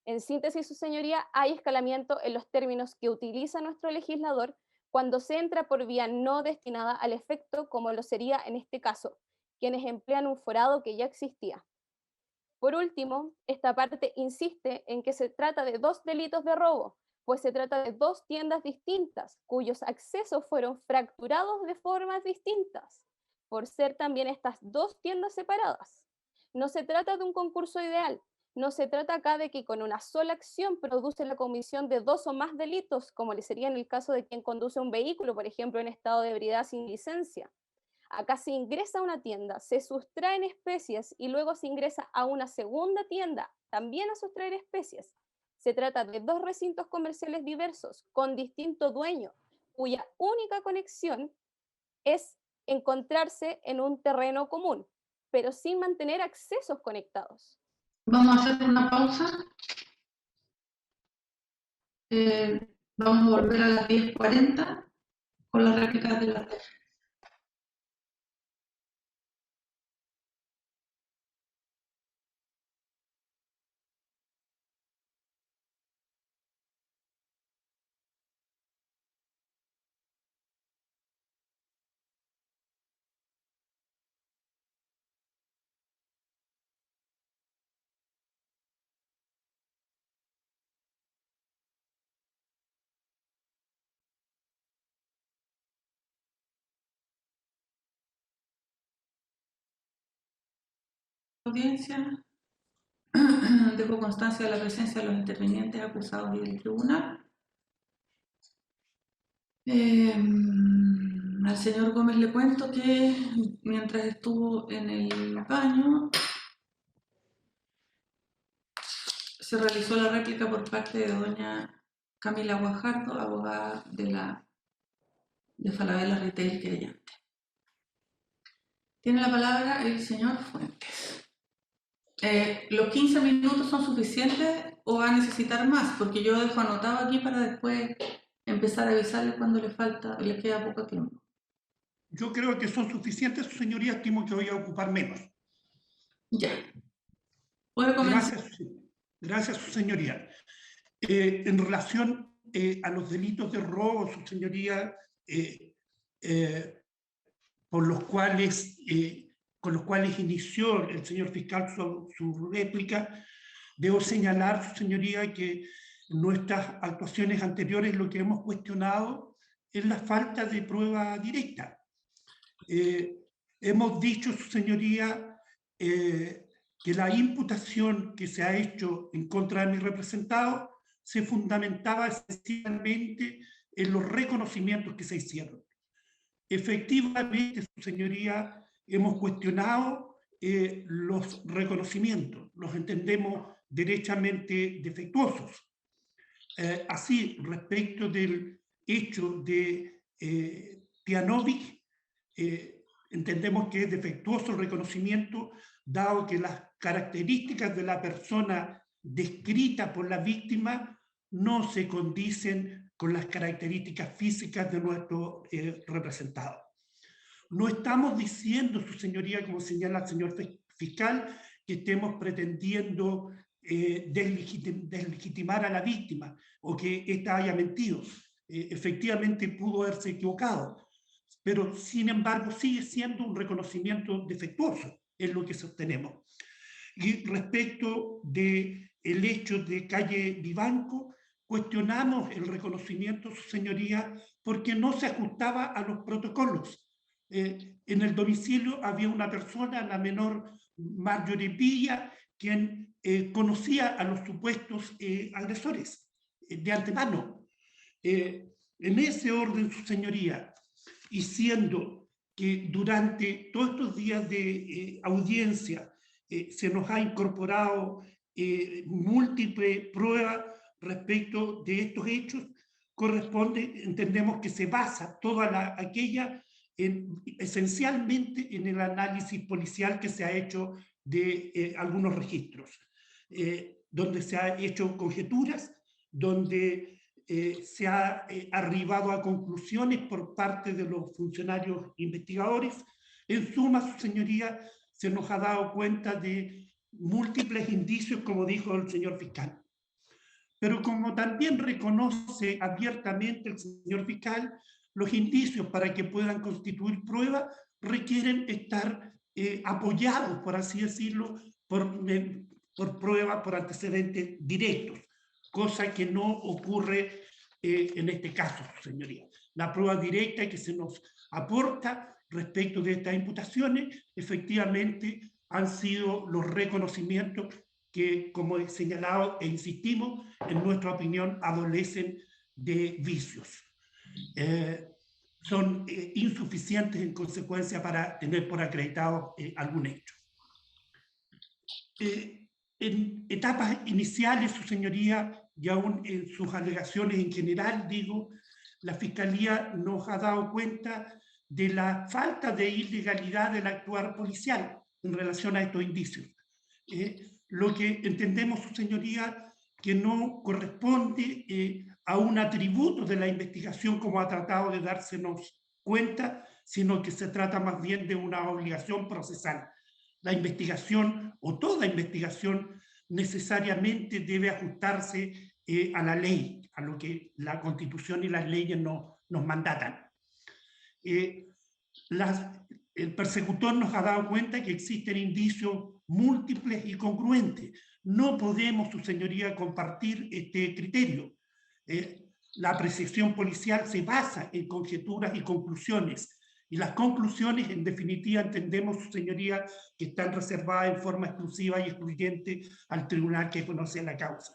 [SPEAKER 7] En síntesis, su señoría, hay escalamiento en los términos que utiliza nuestro legislador cuando se entra por vía no destinada al efecto, como lo sería en este caso, quienes emplean un forado que ya existía. Por último, esta parte insiste en que se trata de dos delitos de robo, pues se trata de dos tiendas distintas, cuyos accesos fueron fracturados de formas distintas, por ser también estas dos tiendas separadas. No se trata de un concurso ideal, no se trata acá de que con una sola acción produce la comisión de dos o más delitos, como le sería en el caso de quien conduce un vehículo, por ejemplo, en estado de ebriedad sin licencia. Acá se ingresa a una tienda, se sustraen especies y luego se ingresa a una segunda tienda, también a sustraer especies. Se trata de dos recintos comerciales diversos, con distinto dueño, cuya única conexión es encontrarse en un terreno común, pero sin mantener accesos conectados.
[SPEAKER 2] Vamos a hacer una pausa. Vamos a volver a las 10:40 con las réplicas de la TEF. Audiencia. Dejo constancia de la presencia de los intervinientes acusados y del tribunal. Al señor Gómez le cuento que mientras estuvo en el baño se realizó la réplica por parte de doña Camila Guajardo, abogada de Falabella Retail querellante. Tiene la palabra el señor Fuentes. ¿Los 15 minutos son suficientes o va a necesitar más? Porque yo dejo anotado aquí para después empezar a avisarle cuando le queda poco tiempo.
[SPEAKER 9] Yo creo que son suficientes, su señoría, estimo que voy a ocupar menos.
[SPEAKER 2] Ya. ¿Puede comenzar?
[SPEAKER 9] Gracias, su señoría. En relación a los delitos de robo, su señoría, con los cuales inició el señor fiscal su réplica, debo señalar, su señoría, que en nuestras actuaciones anteriores lo que hemos cuestionado es la falta de prueba directa. Hemos dicho, su señoría, que la imputación que se ha hecho en contra de mi representado se fundamentaba esencialmente en los reconocimientos que se hicieron. Efectivamente, su señoría, hemos cuestionado los reconocimientos, los entendemos derechamente defectuosos. Así, respecto del hecho de Pianovic, entendemos que es defectuoso el reconocimiento, dado que las características de la persona descrita por la víctima no se condicen con las características físicas de nuestro representado. No estamos diciendo, su señoría, como señala el señor fiscal, que estemos pretendiendo deslegitimar a la víctima o que ésta haya mentido. Efectivamente pudo haberse equivocado, pero sin embargo sigue siendo un reconocimiento defectuoso. es lo que sostenemos. Y respecto del hecho de calle Vivanco, cuestionamos el reconocimiento, su señoría, porque no se ajustaba a los protocolos. En el domicilio había una persona, la menor Marjorie Villa, quien conocía a los supuestos agresores de antemano. En ese orden, su señoría, y siendo que durante todos estos días de audiencia se nos ha incorporado múltiples pruebas respecto de estos hechos, corresponde, entendemos que se basa toda aquella esencialmente en el análisis policial que se ha hecho de algunos registros, donde se ha hecho conjeturas, donde se ha arribado a conclusiones por parte de los funcionarios investigadores. En suma, su señoría, se nos ha dado cuenta de múltiples indicios, como dijo el señor fiscal. Pero como también reconoce abiertamente el señor fiscal, los indicios para que puedan constituir pruebas requieren estar apoyados, por así decirlo, por pruebas, por antecedentes directos, cosa que no ocurre en este caso, señoría. La prueba directa que se nos aporta respecto de estas imputaciones, efectivamente, han sido los reconocimientos que, como he señalado e insistimos, en nuestra opinión, adolecen de vicios. Son insuficientes en consecuencia para tener por acreditado algún hecho. En etapas iniciales, su señoría, y aún en sus alegaciones en general, digo, la Fiscalía nos ha dado cuenta de la falta de ilegalidad del actuar policial en relación a estos indicios. Lo que entendemos, su señoría, que no corresponde a un atributo de la investigación como ha tratado de dársenos cuenta, sino que se trata más bien de una obligación procesal. La investigación, o toda investigación, necesariamente debe ajustarse a la ley, a lo que la Constitución y las leyes nos mandatan. El persecutor nos ha dado cuenta que existen indicios múltiples y congruentes. No podemos, su señoría, compartir este criterio. La apreciación policial se basa en conjeturas y conclusiones, y las conclusiones, en definitiva, entendemos, su señoría, que están reservadas en forma exclusiva y excluyente al tribunal que conoce la causa.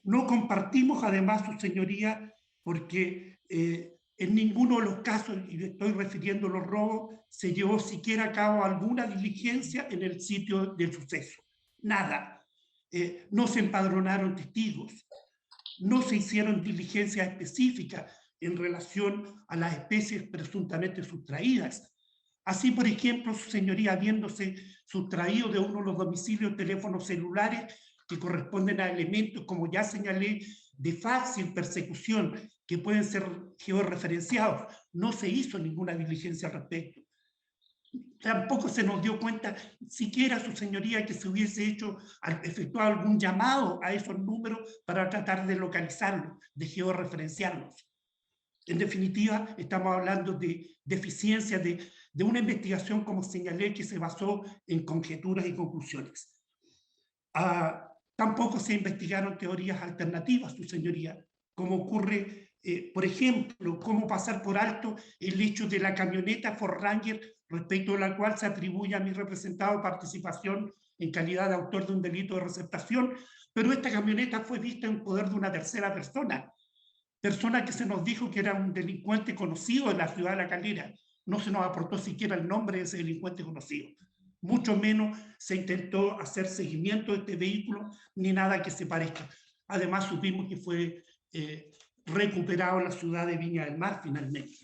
[SPEAKER 9] No compartimos, además, su señoría, porque en ninguno de los casos, y me estoy refiriendo a los robos, se llevó siquiera a cabo alguna diligencia en el sitio del suceso. Nada. No se empadronaron testigos. No se hicieron diligencias específicas en relación a las especies presuntamente sustraídas. Así, por ejemplo, su señoría, habiéndose sustraído de uno de los domicilios teléfonos celulares que corresponden a elementos, como ya señalé, de fácil persecución, que pueden ser georreferenciados, no se hizo ninguna diligencia al respecto. Tampoco se nos dio cuenta siquiera, su señoría, que se hubiese efectuado algún llamado a esos números para tratar de localizarlos, de georreferenciarlos. En definitiva, estamos hablando de deficiencia de una investigación, como señalé, que se basó en conjeturas y conclusiones. Tampoco se investigaron teorías alternativas, su señoría, como ocurre, por ejemplo, cómo pasar por alto el hecho de la camioneta Ford Ranger, respecto a la cual se atribuye a mi representado participación en calidad de autor de un delito de receptación, pero esta camioneta fue vista en poder de una tercera persona que se nos dijo que era un delincuente conocido en la ciudad de La Calera. No se nos aportó siquiera el nombre de ese delincuente conocido. Mucho menos se intentó hacer seguimiento de este vehículo, ni nada que se parezca. Además, supimos que fue recuperado en la ciudad de Viña del Mar, finalmente.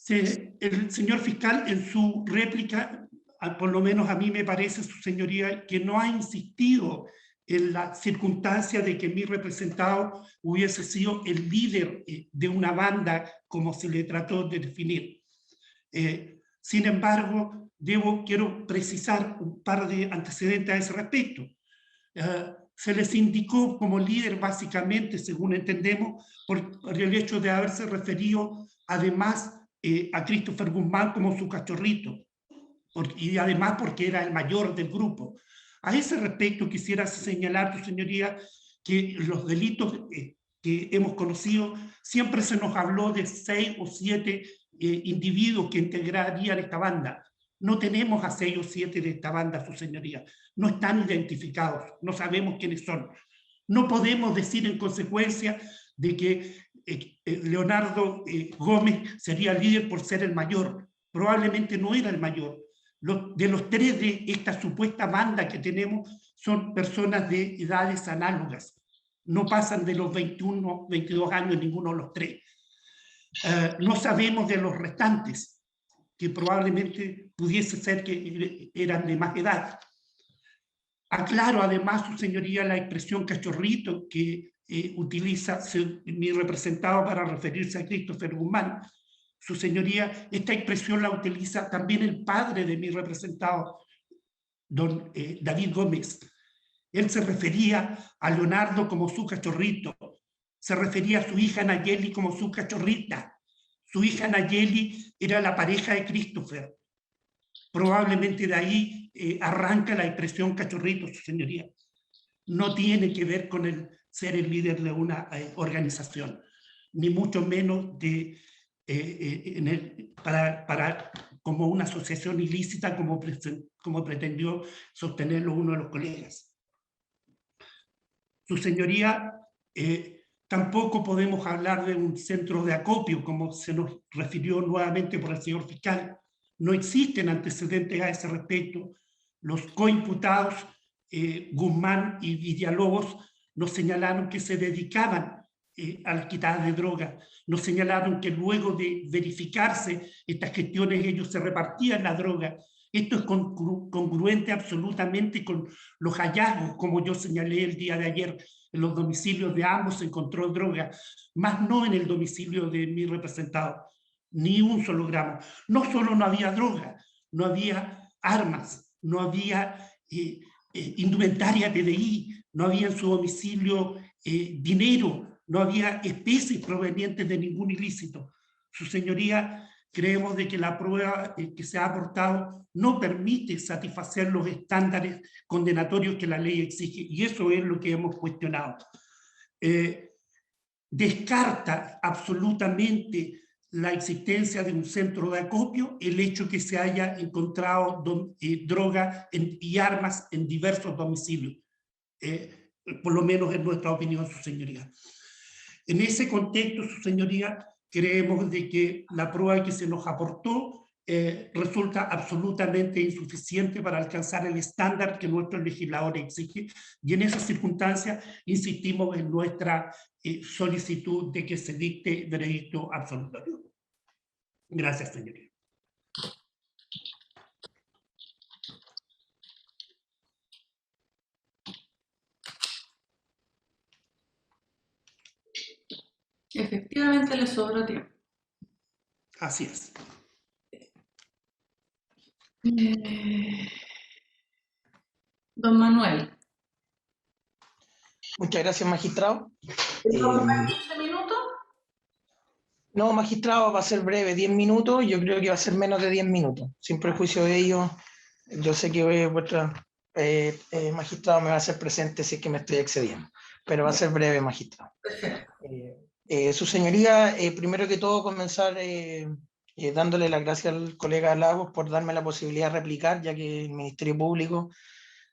[SPEAKER 9] El señor fiscal, en su réplica, por lo menos a mí me parece, su señoría, que no ha insistido en la circunstancia de que mi representado hubiese sido el líder de una banda, como se le trató de definir. Sin embargo, quiero precisar un par de antecedentes a ese respecto. Se les indicó como líder, básicamente, según entendemos, por el hecho de haberse referido, además, a Christopher Guzmán como su cachorrito. y además porque era el mayor del grupo. A ese respecto quisiera señalar, tu señoría, que los delitos que hemos conocido, siempre se nos habló de 6 o 7 individuos que integrarían esta banda. No tenemos a 6 o 7 de esta banda, su señoría. No están identificados, no sabemos quiénes son. No podemos decir en consecuencia de que Leonardo Gómez sería líder por ser el mayor. Probablemente no era el mayor. De los 3 de esta supuesta banda que tenemos son personas de edades análogas. No pasan de los 21, 22 años ninguno de los 3. No sabemos de los restantes, que probablemente pudiese ser que eran de más edad. Aclaro además, su señoría, la expresión cachorrito que utiliza mi representado para referirse a Christopher Guzmán. Su señoría, esta expresión la utiliza también el padre de mi representado, don David Gómez. Él se refería a Leonardo como su cachorrito, se refería a su hija Nayeli como su cachorrita. Su hija Nayeli era la pareja de Christopher. Probablemente de ahí arranca la expresión cachorrito, su señoría. No tiene que ver con el ser el líder de una organización, ni mucho menos de, como una asociación ilícita como pretendió sostenerlo uno de los colegas. Su señoría, tampoco podemos hablar de un centro de acopio, como se nos refirió nuevamente por el señor fiscal. No existen antecedentes a ese respecto. Los coimputados Guzmán y Villalobos nos señalaron que se dedicaban a las quitadas de droga. Nos señalaron que luego de verificarse estas gestiones ellos se repartían la droga. Esto es congruente absolutamente con los hallazgos, como yo señalé el día de ayer. En los domicilios de ambos se encontró droga, más no en el domicilio de mi representado, ni un solo gramo. No solo no había droga, no había armas, no había indumentaria PDI, no había en su domicilio dinero, no había especies provenientes de ningún ilícito. Su señoría, creemos de que la prueba que se ha aportado no permite satisfacer los estándares condenatorios que la ley exige, y eso es lo que hemos cuestionado. Descarta absolutamente la existencia de un centro de acopio, el hecho que se haya encontrado droga y armas en diversos domicilios, por lo menos en nuestra opinión, su señoría. En ese contexto, su señoría, creemos de que la prueba que se nos aportó resulta absolutamente insuficiente para alcanzar el estándar que nuestro legislador exige, y en esas circunstancias insistimos en nuestra solicitud de que se dicte veredicto absolutorio. Gracias, señoría.
[SPEAKER 2] Efectivamente le sobra tiempo.
[SPEAKER 9] Así es.
[SPEAKER 2] Don Manuel.
[SPEAKER 10] Muchas gracias, magistrado.
[SPEAKER 2] ¿15 minutos?
[SPEAKER 10] No, magistrado, va a ser breve, 10 minutos. Yo creo que va a ser menos de 10 minutos. Sin prejuicio de ello, yo sé que vuestra magistrado me va a hacer presente si es que me estoy excediendo, pero va a ser breve, magistrado. Su señoría, primero que todo, comenzar dándole las gracias al colega Lagos por darme la posibilidad de replicar, ya que el Ministerio Público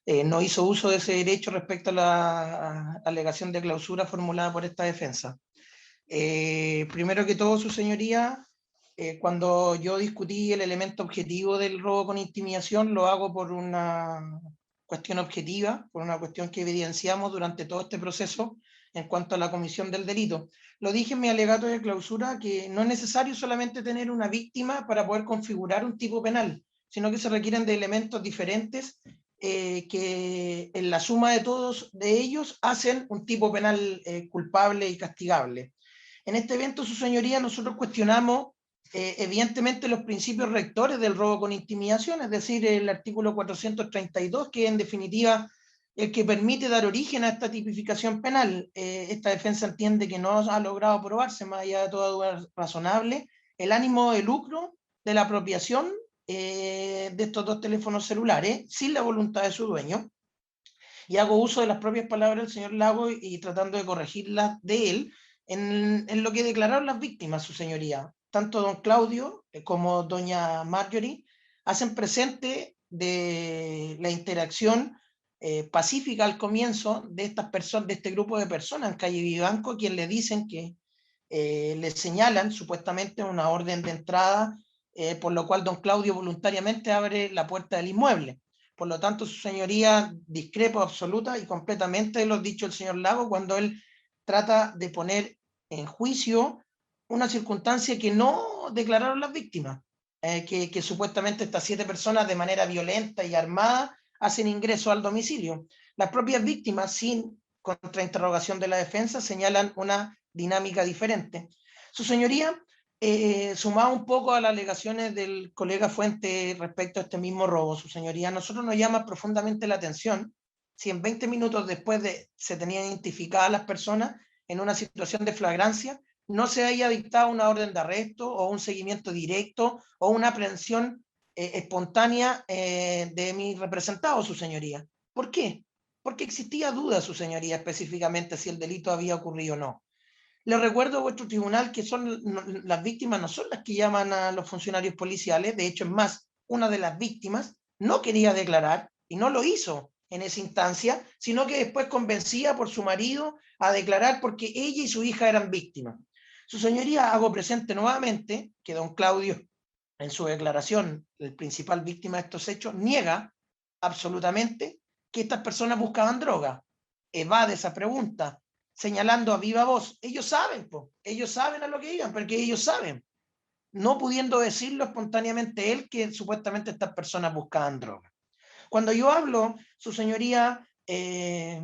[SPEAKER 10] no hizo uso de ese derecho respecto a la alegación de clausura formulada por esta defensa. Primero que todo, su señoría, cuando yo discutí el elemento objetivo del robo con intimidación, lo hago por una cuestión objetiva, por una cuestión que evidenciamos durante todo este proceso en cuanto a la comisión del delito. Lo dije en mi alegato de clausura, que no es necesario solamente tener una víctima para poder configurar un tipo penal, sino que se requieren de elementos diferentes que en la suma de todos de ellos hacen un tipo penal culpable y castigable. En este evento, su señoría, nosotros cuestionamos evidentemente los principios rectores del robo con intimidación, es decir, el artículo 432, que en definitiva el que permite dar origen a esta tipificación penal. Esta defensa entiende que no ha logrado probarse, más allá de toda duda razonable, el ánimo de lucro de la apropiación de estos 2 teléfonos celulares sin la voluntad de su dueño, y hago uso de las propias palabras del señor Lago y tratando de corregirlas de él en lo que declararon las víctimas, su señoría. Tanto don Claudio como doña Marjorie hacen presente de la interacción pacífica al comienzo de estas personas, de este grupo de personas en calle Vivanco, quien le dicen que le señalan supuestamente una orden de entrada, por lo cual don Claudio voluntariamente abre la puerta del inmueble. Por lo tanto, su señoría, discrepo absoluta y completamente de lo dicho el señor Lago cuando él trata de poner en juicio una circunstancia que no declararon las víctimas, que supuestamente estas 7 personas de manera violenta y armada hacen ingreso al domicilio. Las propias víctimas, sin contrainterrogación de la defensa, señalan una dinámica diferente. Su señoría, sumado un poco a las alegaciones del colega Fuente respecto a este mismo robo, su señoría, a nosotros nos llama profundamente la atención si en 20 minutos después de se tenían identificadas las personas en una situación de flagrancia, no se haya dictado una orden de arresto o un seguimiento directo o una aprehensión espontánea de mi representado, su señoría. ¿Por qué? Porque existía duda, su señoría, específicamente si el delito había ocurrido o no. Les recuerdo a vuestro tribunal que las víctimas no son las que llaman a los funcionarios policiales. De hecho, es más, una de las víctimas no quería declarar y no lo hizo en esa instancia, sino que después convencía por su marido a declarar porque ella y su hija eran víctimas. Su señoría, hago presente nuevamente que don Claudio, en su declaración, el principal víctima de estos hechos, niega absolutamente que estas personas buscaban droga. Evade esa pregunta, señalando a viva voz. Ellos saben a lo que iban, porque ellos saben, no pudiendo decirlo espontáneamente él, que supuestamente estas personas buscaban droga. Cuando yo hablo, su señoría, de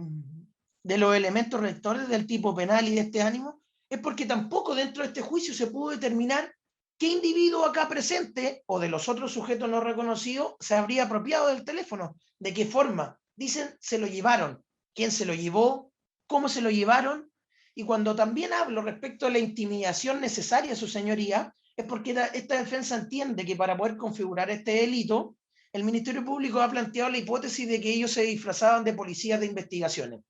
[SPEAKER 10] los elementos rectores del tipo penal y de este ánimo, es porque tampoco dentro de este juicio se pudo determinar qué individuo acá presente o de los otros sujetos no reconocidos se habría apropiado del teléfono, de qué forma. Dicen, se lo llevaron. ¿Quién se lo llevó? ¿Cómo se lo llevaron? Y cuando también hablo respecto a la intimidación necesaria, su señoría, es porque esta defensa entiende que para poder configurar este delito, el Ministerio Público ha planteado la hipótesis de que ellos se disfrazaban de policías de investigaciones.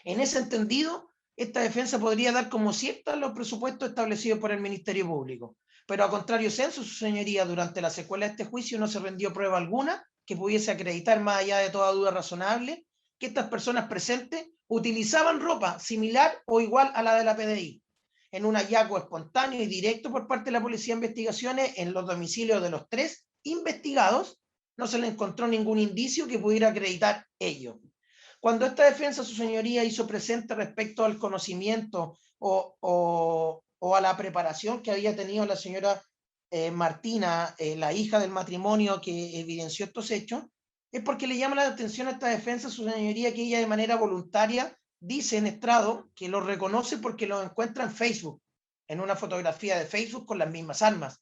[SPEAKER 10] En ese entendido, esta defensa podría dar como cierta los presupuestos establecidos por el Ministerio Público. Pero a contrario censo, su señoría, durante la secuela de este juicio no se rendió prueba alguna que pudiese acreditar, más allá de toda duda razonable, que estas personas presentes utilizaban ropa similar o igual a la de la PDI. En un hallazgo espontáneo y directo por parte de la Policía de Investigaciones en los domicilios de los 3 investigados, no se le encontró ningún indicio que pudiera acreditar ello. Cuando esta defensa, su señoría, hizo presente respecto al conocimiento o a la preparación que había tenido la señora Martina, la hija del matrimonio que evidenció estos hechos, es porque le llama la atención a esta defensa, su señoría, que ella de manera voluntaria dice en estrado que lo reconoce porque lo encuentra en Facebook, en una fotografía de Facebook con las mismas armas.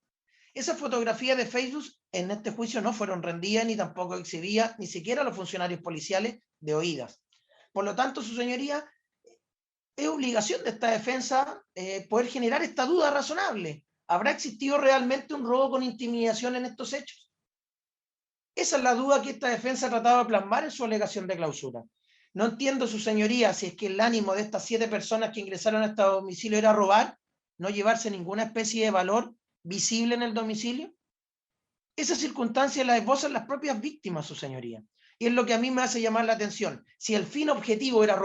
[SPEAKER 10] Esas fotografías de Facebook en este juicio no fueron rendidas ni tampoco exhibidas, ni siquiera a los funcionarios policiales de oídas. Por lo tanto, su señoría, es obligación de esta defensa poder generar esta duda razonable. ¿Habrá existido realmente un robo con intimidación en estos hechos? Esa es la duda que esta defensa trataba de plasmar en su alegación de clausura. No entiendo, su señoría, si es que el ánimo de estas 7 personas que ingresaron a este domicilio era robar, no llevarse ninguna especie de valor visible en el domicilio. Esa circunstancia la esbozan las propias víctimas, su señoría. Y es lo que a mí me hace llamar la atención. Si el fin objetivo era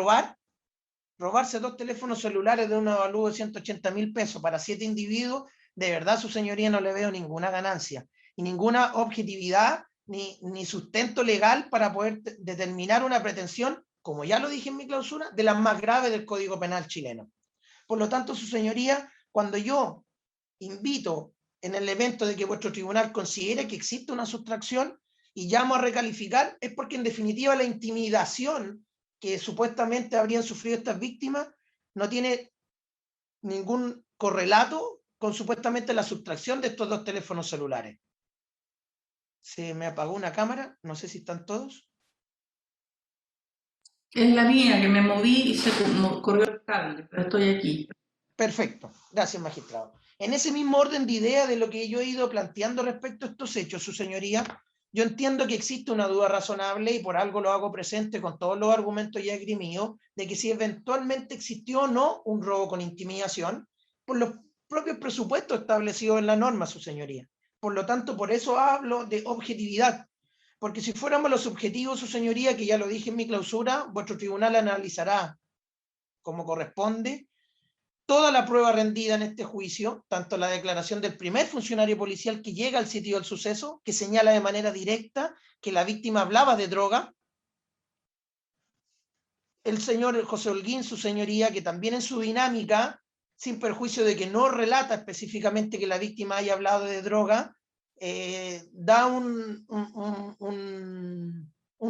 [SPEAKER 10] robarse 2 teléfonos celulares de un avalúo de 180.000 pesos para 7 individuos, de verdad, su señoría, no le veo ninguna ganancia y ninguna objetividad ni sustento legal para poder determinar una pretensión, como ya lo dije en mi clausura, de las más graves del Código Penal chileno. Por lo tanto, su señoría, cuando yo invito en el evento de que vuestro tribunal considere que existe una sustracción y llamo a recalificar, es porque en definitiva la intimidación que supuestamente habrían sufrido estas víctimas no tiene ningún correlato con supuestamente la sustracción de estos 2 teléfonos celulares. Se me apagó una cámara, no sé si están todos.
[SPEAKER 2] Es la mía, que me moví y se corrió el cable, pero estoy aquí.
[SPEAKER 10] Perfecto, gracias, magistrado. En ese mismo orden de idea de lo que yo he ido planteando respecto a estos hechos, su señoría, yo entiendo que existe una duda razonable y por algo lo hago presente con todos los argumentos ya esgrimidos de que si eventualmente existió o no un robo con intimidación por los propios presupuestos establecidos en la norma, su señoría. Por lo tanto, por eso hablo de objetividad, porque si fuéramos los subjetivos, su señoría, que ya lo dije en mi clausura, vuestro tribunal analizará como corresponde toda la prueba rendida en este juicio, tanto la declaración del primer funcionario policial que llega al sitio del suceso, que señala de manera directa que la víctima hablaba de droga, el señor José Holguín, su señoría, que también en su dinámica, sin perjuicio de que no relata específicamente que la víctima haya hablado de droga, da un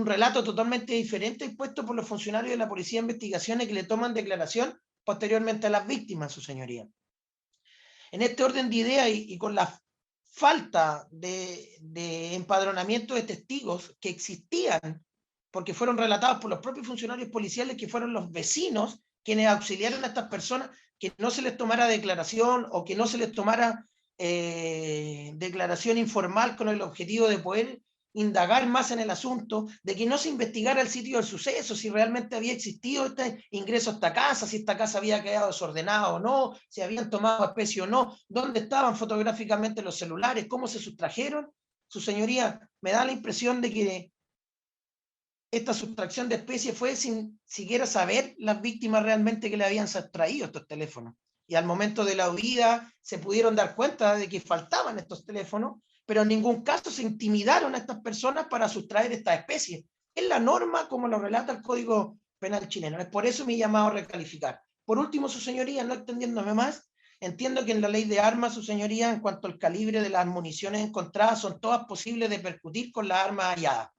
[SPEAKER 10] relato totalmente diferente expuesto por los funcionarios de la Policía de Investigaciones que le toman declaración posteriormente a las víctimas, su señoría. En este orden de ideas y con la falta de empadronamiento de testigos que existían, porque fueron relatados por los propios funcionarios policiales, que fueron los vecinos quienes auxiliaron a estas personas, que no se les tomara declaración o que no se les tomara declaración informal con el objetivo de poder indagar más en el asunto, de que no se investigara el sitio del suceso, si realmente había existido este ingreso a esta casa, si esta casa había quedado desordenada o no, si habían tomado especie o no, dónde estaban fotográficamente los celulares, cómo se sustrajeron. Su señoría, me da la impresión de que esta sustracción de especie fue sin siquiera saber las víctimas realmente que le habían sustraído estos teléfonos. Y al momento de la huida se pudieron dar cuenta de que faltaban estos teléfonos, pero en ningún caso se intimidaron a estas personas para sustraer esta especie. Es la norma como lo relata el Código Penal chileno. Es por eso mi llamado a recalificar. Por último, su señoría, no extendiéndome más, entiendo que en la ley de armas, su señoría, en cuanto al calibre de las municiones encontradas, son todas posibles de percutir con las armas halladas.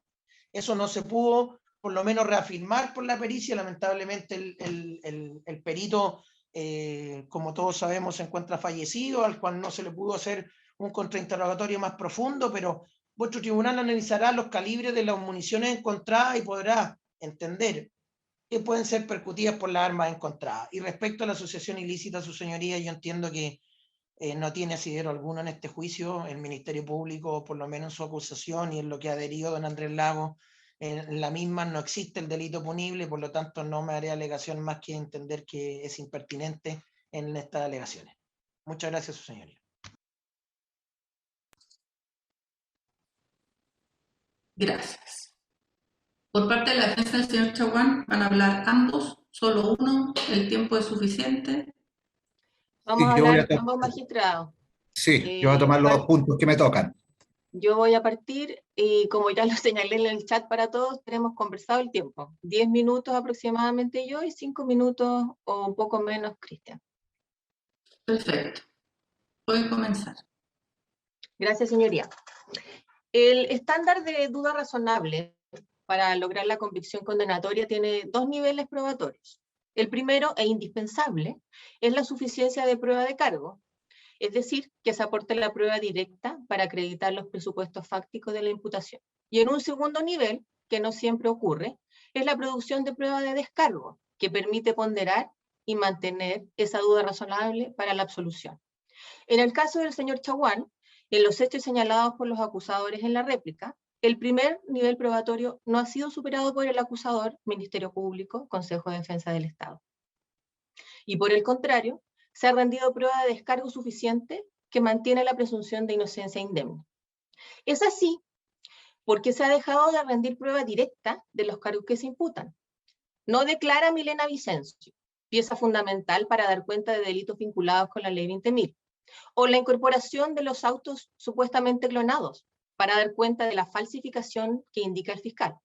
[SPEAKER 10] Eso no se pudo, por lo menos, reafirmar por la pericia. Lamentablemente el perito, como todos sabemos, se encuentra fallecido, al cual no se le pudo hacer un contrainterrogatorio más profundo, pero vuestro tribunal analizará los calibres de las municiones encontradas y podrá entender que pueden ser percutidas por las armas encontradas. Y respecto a la asociación ilícita, su señoría, yo entiendo que no tiene asidero alguno en este juicio. El Ministerio Público, por lo menos en su acusación y en lo que ha adherido don Andrés Lagos, en la misma no existe el delito punible, por lo tanto no me haré alegación más que entender que es impertinente en estas alegaciones. Muchas gracias, su señoría.
[SPEAKER 2] Gracias. Por parte de la defensa del señor Chaguán, van a hablar ambos, solo uno, el tiempo es suficiente.
[SPEAKER 4] Vamos a
[SPEAKER 11] yo voy
[SPEAKER 4] hablar
[SPEAKER 11] a
[SPEAKER 4] ambos magistrados.
[SPEAKER 11] Sí, yo voy a tomar los puntos que me tocan.
[SPEAKER 4] Yo voy a partir y como ya lo señalé en el chat para todos, tenemos conversado el tiempo. 10 minutos aproximadamente yo y 5 minutos o un poco menos Cristian.
[SPEAKER 2] Perfecto. Pueden comenzar.
[SPEAKER 4] Gracias, señoría. El estándar de duda razonable para lograr la convicción condenatoria tiene dos niveles probatorios. El primero e indispensable es la suficiencia de prueba de cargo, es decir, que se aporte la prueba directa para acreditar los presupuestos fácticos de la imputación. Y en un segundo nivel, que no siempre ocurre, es la producción de prueba de descargo, que permite ponderar y mantener esa duda razonable para la absolución. En el caso del señor Chaguán, en los hechos señalados por los acusadores en la réplica, el primer nivel probatorio no ha sido superado por el acusador, Ministerio Público, Consejo de Defensa del Estado. Y por el contrario, se ha rendido prueba de descargo suficiente que mantiene la presunción de inocencia indemne. Es así porque se ha dejado de rendir prueba directa de los cargos que se imputan. No declara Milena Vicencio, pieza fundamental para dar cuenta de delitos vinculados con la ley 20.000, o la incorporación de los autos supuestamente clonados, para dar cuenta de la falsificación que indica el fiscal.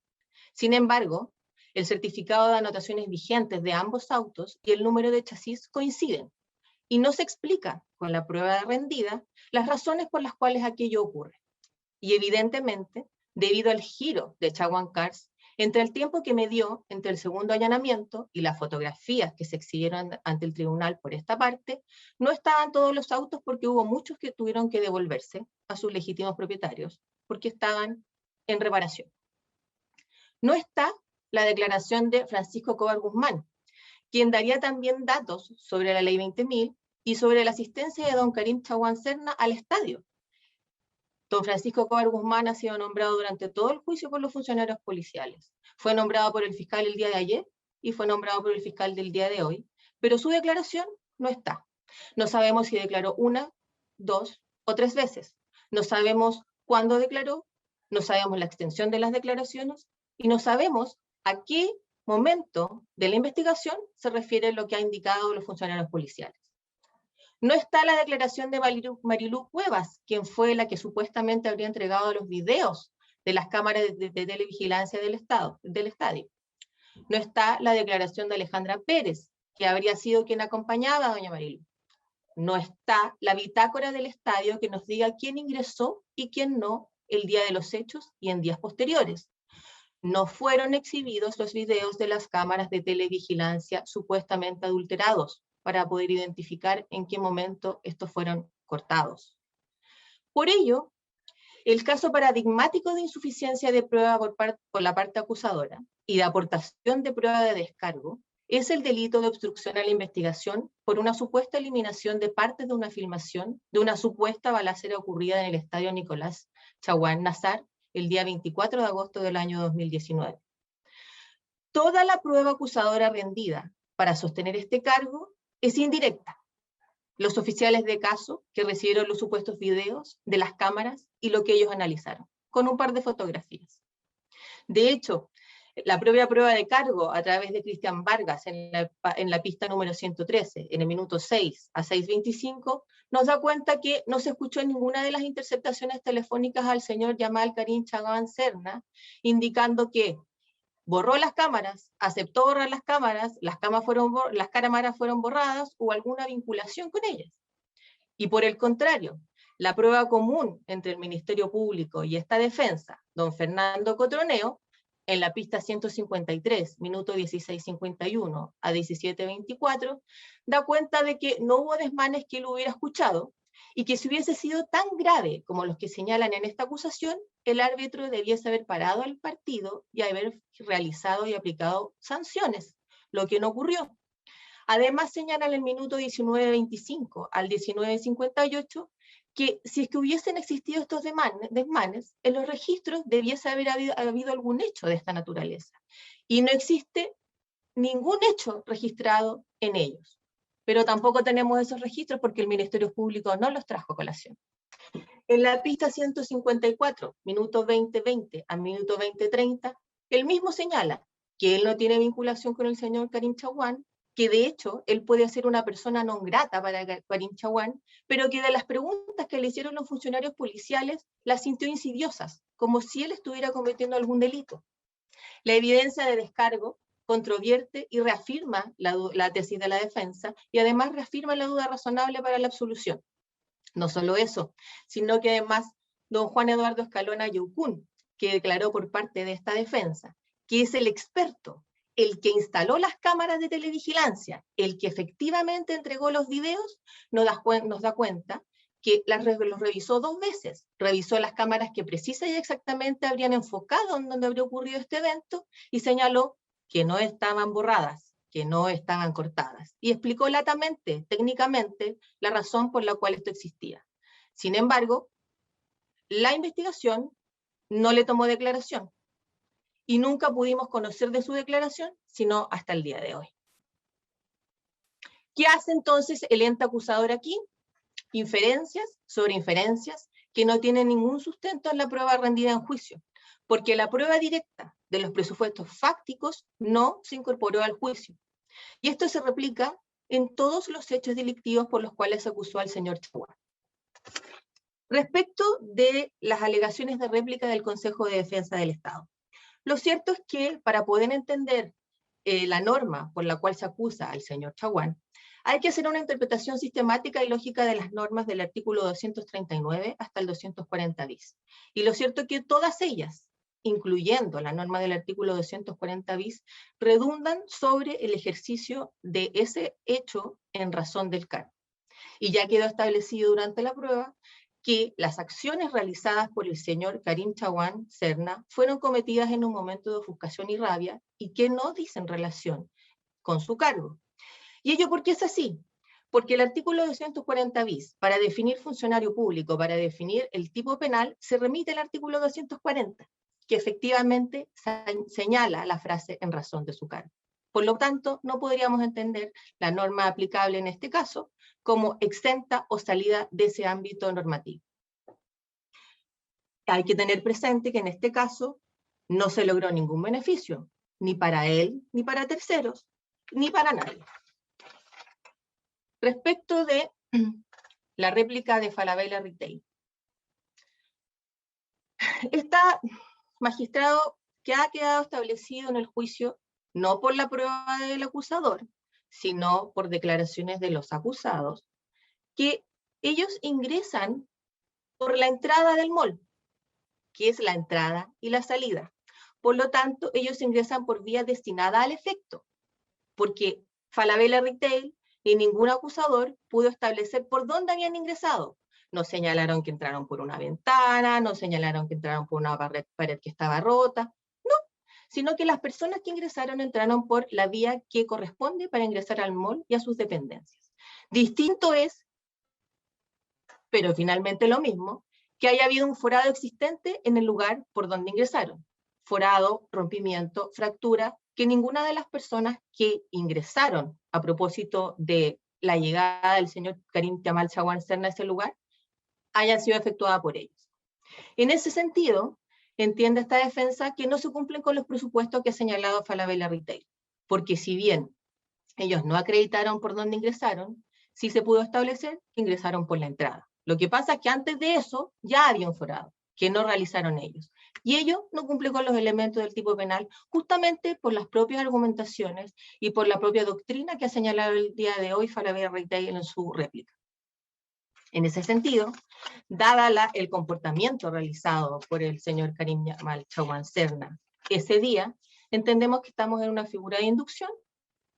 [SPEAKER 4] Sin embargo, el certificado de anotaciones vigentes de ambos autos y el número de chasis coinciden, y no se explica con la prueba rendida las razones por las cuales aquello ocurre. Y evidentemente, debido al giro de Chaguán Cars, entre el tiempo que me dio entre el segundo allanamiento y las fotografías que se exhibieron ante el tribunal por esta parte, no estaban todos los autos porque hubo muchos que tuvieron que devolverse a sus legítimos propietarios porque estaban en reparación. No está la declaración de Francisco Cobar Guzmán, quien daría también datos sobre la ley 20.000 y sobre la asistencia de don Karim Chaguán Serna al estadio. Don Francisco Cobar Guzmán ha sido nombrado durante todo el juicio por los funcionarios policiales. Fue nombrado por el fiscal el día de ayer y fue nombrado por el fiscal del día de hoy, pero su declaración no está. No sabemos si declaró 1, 2 o 3 veces. No sabemos cuándo declaró, no sabemos la extensión de las declaraciones y no sabemos a qué momento de la investigación se refiere lo que ha indicado los funcionarios policiales. No está la declaración de Marilú Cuevas, quien fue la que supuestamente habría entregado los videos de las cámaras de televigilancia del estadio. No está la declaración de Alejandra Pérez, que habría sido quien acompañaba a doña Marilú. No está la bitácora del estadio que nos diga quién ingresó y quién no el día de los hechos y en días posteriores. No fueron exhibidos los videos de las cámaras de televigilancia supuestamente adulterados para poder identificar en qué momento estos fueron cortados. Por ello, el caso paradigmático de insuficiencia de prueba por la parte acusadora y de aportación de prueba de descargo es el delito de obstrucción a la investigación por una supuesta eliminación de partes de una filmación de una supuesta balacera ocurrida en el estadio Nicolás Chaguán Nazar el día 24 de agosto del año 2019. Toda la prueba acusadora rendida para sostener este cargo es indirecta. Los oficiales de caso que recibieron los supuestos videos de las cámaras y lo que ellos analizaron, con un par de fotografías. De hecho, la propia prueba de cargo a través de Cristian Vargas en la pista número 113, en el minuto 6 a 6:25, nos da cuenta que no se escuchó en ninguna de las interceptaciones telefónicas al señor Yamal Karim Chaguán Serna, indicando que borró las cámaras, aceptó borrar las cámaras cámaras fueron borradas o alguna vinculación con ellas. Y por el contrario, la prueba común entre el Ministerio Público y esta defensa, don Fernando Cotroneo, en la pista 153, minuto 16:51 a 17:24, da cuenta de que no hubo desmanes que él hubiera escuchado y que si hubiese sido tan grave como los que señalan en esta acusación, el árbitro debiese haber parado al partido y haber realizado y aplicado sanciones, lo que no ocurrió. Además señalan en el minuto 19:25 al 19:58 que si es que hubiesen existido estos desmanes, en los registros debiese haber habido algún hecho de esta naturaleza. Y no existe ningún hecho registrado en ellos. Pero tampoco tenemos esos registros porque el Ministerio Público no los trajo a colación. En la pista 154, minuto 20:20 a minuto 20:30, él mismo señala que él no tiene vinculación con el señor Karim Chaguán, que de hecho él puede ser una persona non grata para Karim Chaguán, pero que de las preguntas que le hicieron los funcionarios policiales las sintió insidiosas, como si él estuviera cometiendo algún delito. La evidencia de descargo controvierte y reafirma la tesis de la defensa y además reafirma la duda razonable para la absolución. No solo eso, sino que además don Juan Eduardo Escalona Yaucún, que declaró por parte de esta defensa, que es el experto, el que instaló las cámaras de televigilancia, el que efectivamente entregó los videos, nos da cuenta que los revisó 2 veces. Revisó las cámaras que precisa y exactamente habrían enfocado en donde habría ocurrido este evento y señaló que no estaban borradas, que no estaban cortadas. Y explicó latamente, técnicamente, la razón por la cual esto existía. Sin embargo, la investigación no le tomó declaración. Y nunca pudimos conocer de su declaración, sino hasta el día de hoy. ¿Qué hace entonces el ente acusador aquí? Inferencias sobre inferencias que no tienen ningún sustento en la prueba rendida en juicio, porque la prueba directa de los presupuestos fácticos no se incorporó al juicio. Y esto se replica en todos los hechos delictivos por los cuales se acusó al señor Chaguán. Respecto de las alegaciones de réplica del Consejo de Defensa del Estado, lo cierto es que para poder entender la norma por la cual se acusa al señor Chaguán, hay que hacer una interpretación sistemática y lógica de las normas del artículo 239 hasta el 240 bis. Y lo cierto es que todas ellas, incluyendo la norma del artículo 240 bis, redundan sobre el ejercicio de ese hecho en razón del cargo. Y ya quedó establecido durante la prueba que las acciones realizadas por el señor Karim Chaguán Serna fueron cometidas en un momento de ofuscación y rabia y que no dicen relación con su cargo. ¿Y ello por qué es así? Porque el artículo 240 bis, para definir funcionario público, para definir el tipo penal, se remite al artículo 240, que efectivamente señala la frase en razón de su cargo. Por lo tanto, no podríamos entender la norma aplicable en este caso como exenta o salida de ese ámbito normativo. Hay que tener presente que en este caso no se logró ningún beneficio, ni para él, ni para terceros, ni para nadie. Respecto de la réplica de Falabella Retail. Está magistrado que ha quedado establecido en el juicio no por la prueba del acusador, sino por declaraciones de los acusados, que ellos ingresan por la entrada del mall, que es la entrada y la salida. Por lo tanto, ellos ingresan por vía destinada al efecto, porque Falabella Retail y ningún acusador pudo establecer por dónde habían ingresado. No señalaron que entraron por una ventana, no señalaron que entraron por una pared que estaba rota, no, sino que las personas que ingresaron entraron por la vía que corresponde para ingresar al mall y a sus dependencias. Distinto es, pero finalmente lo mismo, que haya habido un forado existente en el lugar por donde ingresaron. Forado, rompimiento, fractura, que ninguna de las personas que ingresaron a propósito de la llegada del señor Karim Yamal Chaguán Serna a ese lugar haya sido efectuada por ellos. En ese sentido, entiende esta defensa que no se cumplen con los presupuestos que ha señalado Falabella Retail, porque si bien ellos no acreditaron por dónde ingresaron, sí se pudo establecer que ingresaron por la entrada. Lo que pasa es que antes de eso ya había un forado, que no realizaron ellos. Y ello no cumple con los elementos del tipo penal, justamente por las propias argumentaciones y por la propia doctrina que ha señalado el día de hoy Falabella Retail en su réplica. En ese sentido, dada el comportamiento realizado por el señor Karim Yamal Chaguán Serna ese día, entendemos que estamos en una figura de inducción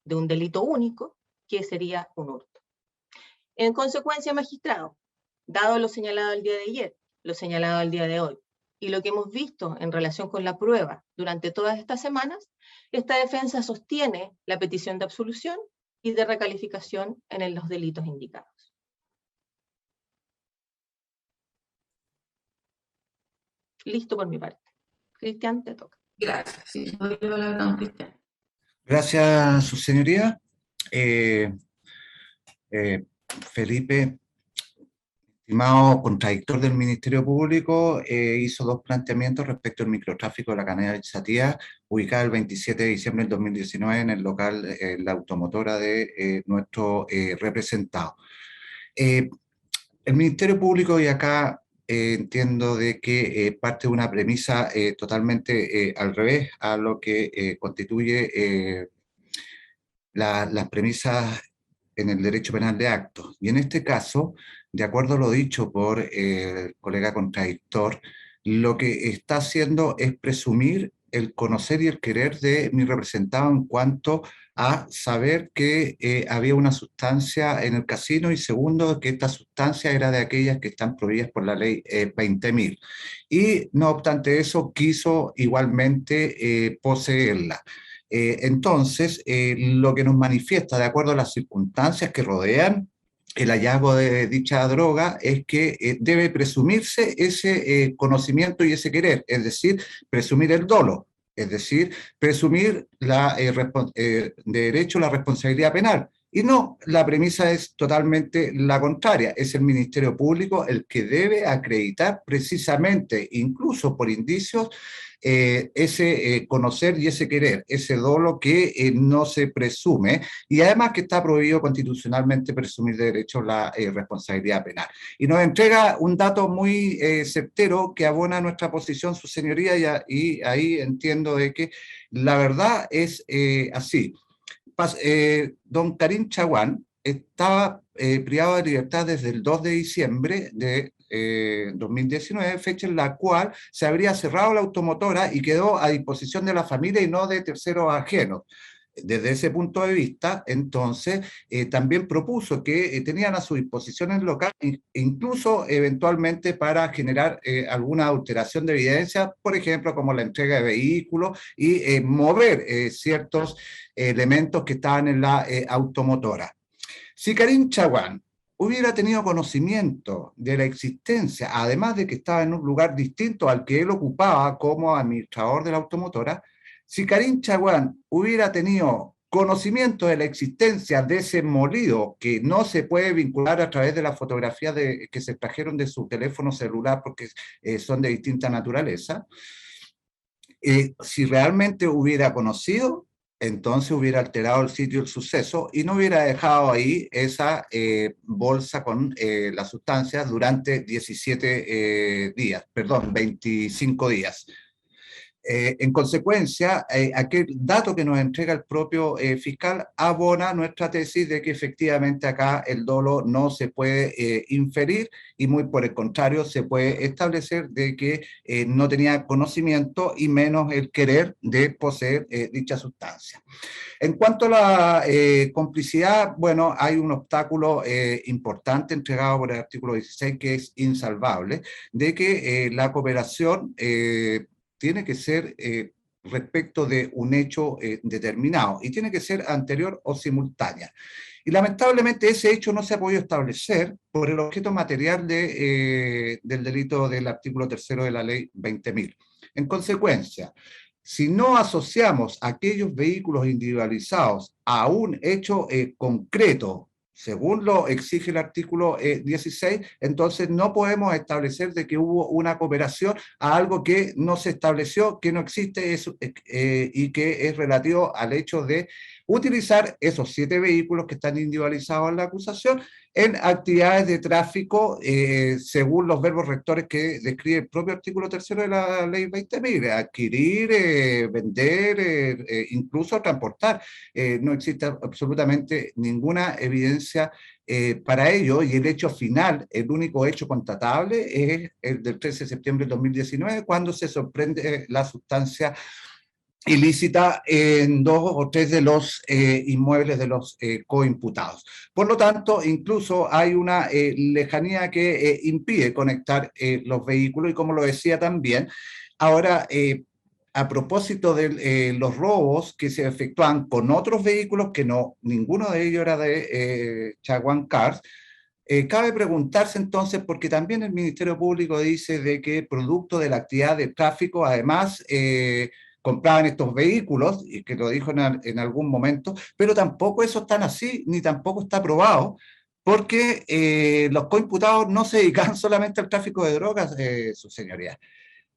[SPEAKER 4] de un delito único, que sería un hurto. En consecuencia, magistrado, dado lo señalado el día de ayer, lo señalado el día de hoy, y lo que hemos visto en relación con la prueba durante todas estas semanas, esta defensa sostiene la petición de absolución y de recalificación en los delitos indicados. Listo por mi parte. Cristian, te toca.
[SPEAKER 2] Gracias. Sí, doy la palabra a don Cristian.
[SPEAKER 11] Gracias, su señoría. Felipe, estimado contradictor del Ministerio Público, hizo dos planteamientos respecto al microtráfico de la cadena Chatía, ubicada el 27 de diciembre del 2019 en el local La Automotora de nuestro representado. El Ministerio Público, y acá entiendo de que parte de una premisa totalmente al revés a lo que constituye las premisas en el derecho penal de actos. Y en este caso, de acuerdo a lo dicho por el colega contradictor, lo que está haciendo es presumir el conocer y el querer de mi representado en cuanto a saber que había una sustancia en el casino, y segundo, que esta sustancia era de aquellas que están prohibidas por la ley 20.000. Y no obstante eso, quiso igualmente poseerla. Entonces, lo que nos manifiesta, de acuerdo a las circunstancias que rodean el hallazgo de dicha droga, es que debe presumirse ese conocimiento y ese querer, es decir, presumir el dolo, es decir, presumir de derecho la responsabilidad penal. Y no, la premisa es totalmente la contraria. Es el Ministerio Público el que debe acreditar precisamente, incluso por indicios, ese conocer y ese querer, ese dolo que no se presume, y además que está prohibido constitucionalmente presumir de derecho la responsabilidad penal. Y nos entrega un dato muy certero que abona nuestra posición, su señoría, y ahí entiendo de que la verdad es así. Don Karim Chaguán estaba privado de libertad desde el 2 de diciembre de 2019, fecha en la cual se habría cerrado la automotora y quedó a disposición de la familia y no de terceros ajenos. Desde ese punto de vista, entonces, también propuso que tenían a su disposición el local, incluso eventualmente para generar alguna alteración de evidencia, por ejemplo, como la entrega de vehículos y mover ciertos elementos que estaban en la automotora. Si Karim Chaguán hubiera tenido conocimiento de la existencia, además de que estaba en un lugar distinto al que él ocupaba como administrador de la automotora, si Karim Chaguán hubiera tenido conocimiento de la existencia de ese molido que no se puede vincular a través de las fotografías que se trajeron de su teléfono celular porque son de distinta naturaleza, si realmente hubiera conocido, entonces hubiera alterado el sitio del suceso y no hubiera dejado ahí esa bolsa con la sustancia durante 25 días. En consecuencia, aquel dato que nos entrega el propio fiscal abona nuestra tesis de que efectivamente acá el dolo no se puede inferir y muy por el contrario se puede establecer de que no tenía conocimiento y menos el querer de poseer dicha sustancia. En cuanto a la complicidad, bueno, hay un obstáculo importante entregado por el artículo 16 que es insalvable, de que la cooperación tiene que ser respecto de un hecho determinado y tiene que ser anterior o simultánea. Y lamentablemente ese hecho no se ha podido establecer por el objeto material del delito del artículo 3º de la ley 20.000. En consecuencia, si no asociamos aquellos vehículos individualizados a un hecho concreto, según lo exige el artículo 16, entonces no podemos establecer de que hubo una cooperación a algo que no se estableció, que no existe y que es relativo al hecho de utilizar esos 7 vehículos que están individualizados en la acusación en actividades de tráfico según los verbos rectores que describe el propio artículo 3º de la ley 20.000, adquirir, vender, incluso transportar. No existe absolutamente ninguna evidencia para ello y el hecho final, el único hecho constatable es el del 13 de septiembre de 2019 cuando se sorprende la sustancia ilícita en 2 o 3 de los inmuebles de los coimputados. Por lo tanto, incluso hay una lejanía que impide conectar los vehículos y como lo decía también, ahora a propósito de los robos que se efectúan con otros vehículos que no, ninguno de ellos era de Chaguán Cars, cabe preguntarse entonces, porque también el Ministerio Público dice de que producto de la actividad de tráfico, además compraban estos vehículos, y que lo dijo en algún momento, pero tampoco eso es tan así, ni tampoco está probado, porque los coimputados no se dedican solamente al tráfico de drogas, su señoría.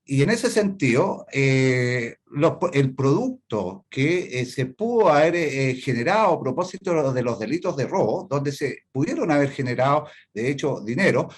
[SPEAKER 11] Y en ese sentido, el producto que se pudo haber generado a propósito de los delitos de robo, donde se pudieron haber generado, de hecho, dinero,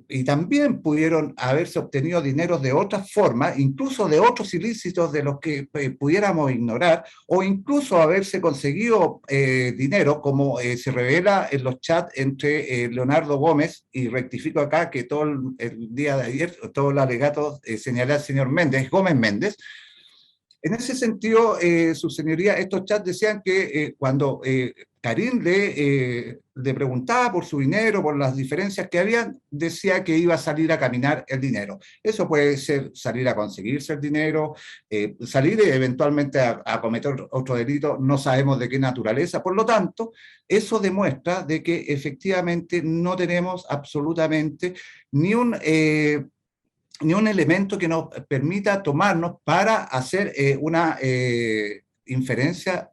[SPEAKER 11] y también pudieron haberse obtenido dineros de otras formas, incluso de otros ilícitos de los que pudiéramos ignorar, o incluso haberse conseguido dinero, como se revela en los chats entre Leonardo Gómez, y rectifico acá que todo el día de ayer, todo el alegato señalé al señor Méndez, Gómez Méndez. En ese sentido, su señoría, estos chats decían que cuando Karim le preguntaba por su dinero, por las diferencias que habían, decía que iba a salir a caminar el dinero. Eso puede ser salir a conseguirse el dinero, salir eventualmente a cometer otro delito, no sabemos de qué naturaleza. Por lo tanto, eso demuestra de que efectivamente no tenemos absolutamente ni un elemento que nos permita tomarnos para hacer una inferencia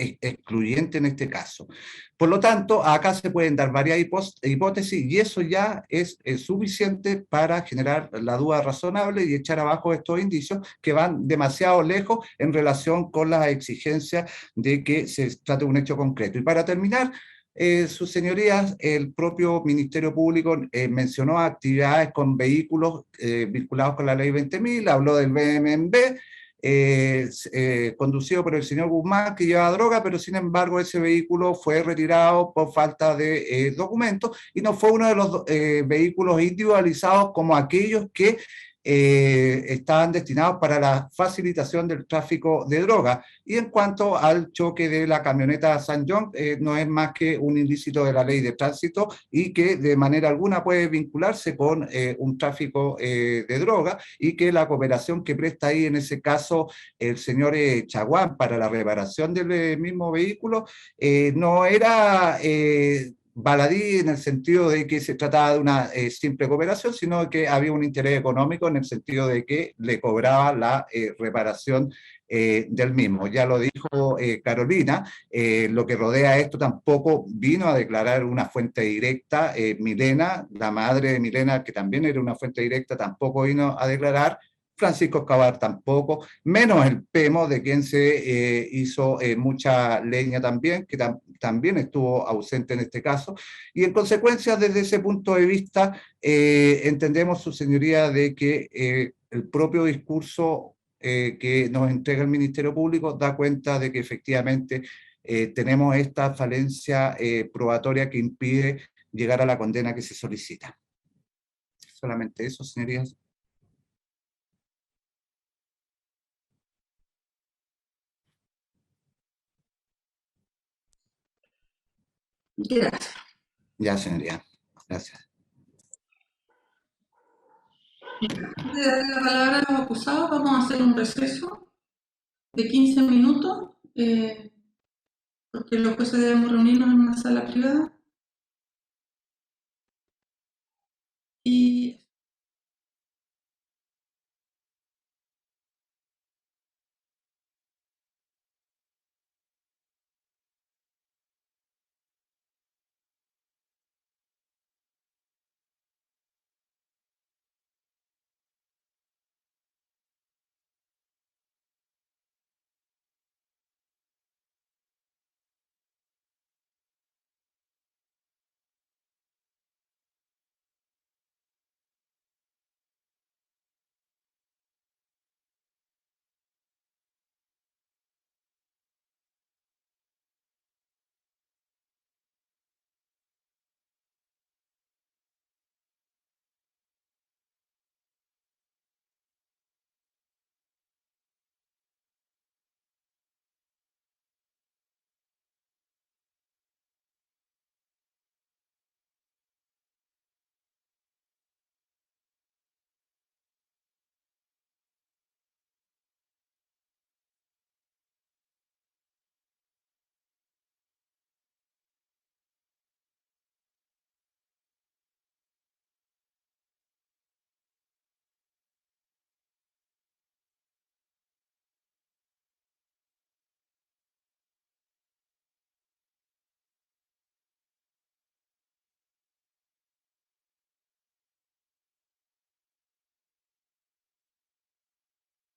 [SPEAKER 11] excluyente en este caso. Por lo tanto, acá se pueden dar varias hipótesis y eso ya es suficiente para generar la duda razonable y echar abajo estos indicios que van demasiado lejos en relación con las exigencias de que se trate de un hecho concreto. Y para terminar, sus señorías, el propio Ministerio Público mencionó actividades con vehículos vinculados con la ley 20.000, habló del BMB, conducido por el señor Guzmán, que llevaba droga, pero sin embargo ese vehículo fue retirado por falta de documentos y no fue uno de los vehículos individualizados como aquellos que estaban destinados para la facilitación del tráfico de drogas. Y en cuanto al choque de la camioneta San John, no es más que un ilícito de la ley de tránsito y que de manera alguna puede vincularse con un tráfico de drogas, y que la cooperación que presta ahí en ese caso el señor Chaguán para la reparación del mismo vehículo no era baladí en el sentido de que se trataba de una simple cooperación, sino que había un interés económico en el sentido de que le cobraba la reparación del mismo. Ya lo dijo Carolina, lo que rodea esto tampoco vino a declarar una fuente directa. Milena, la madre de Milena, que también era una fuente directa, tampoco vino a declarar. Francisco Escobar tampoco, menos el Pemo, de quien se hizo mucha leña también, que también estuvo ausente en este caso. Y en consecuencia, desde ese punto de vista, entendemos, su señoría, de que el propio discurso que nos entrega el Ministerio Público da cuenta de que efectivamente tenemos esta falencia probatoria que impide llegar a la condena que se solicita. Solamente eso, señorías.
[SPEAKER 2] Gracias.
[SPEAKER 11] Ya, señoría. Gracias.
[SPEAKER 2] Antes de darle la palabra a los acusados, vamos a hacer un receso de 15 minutos, porque los jueces debemos reunirnos en una sala privada. Y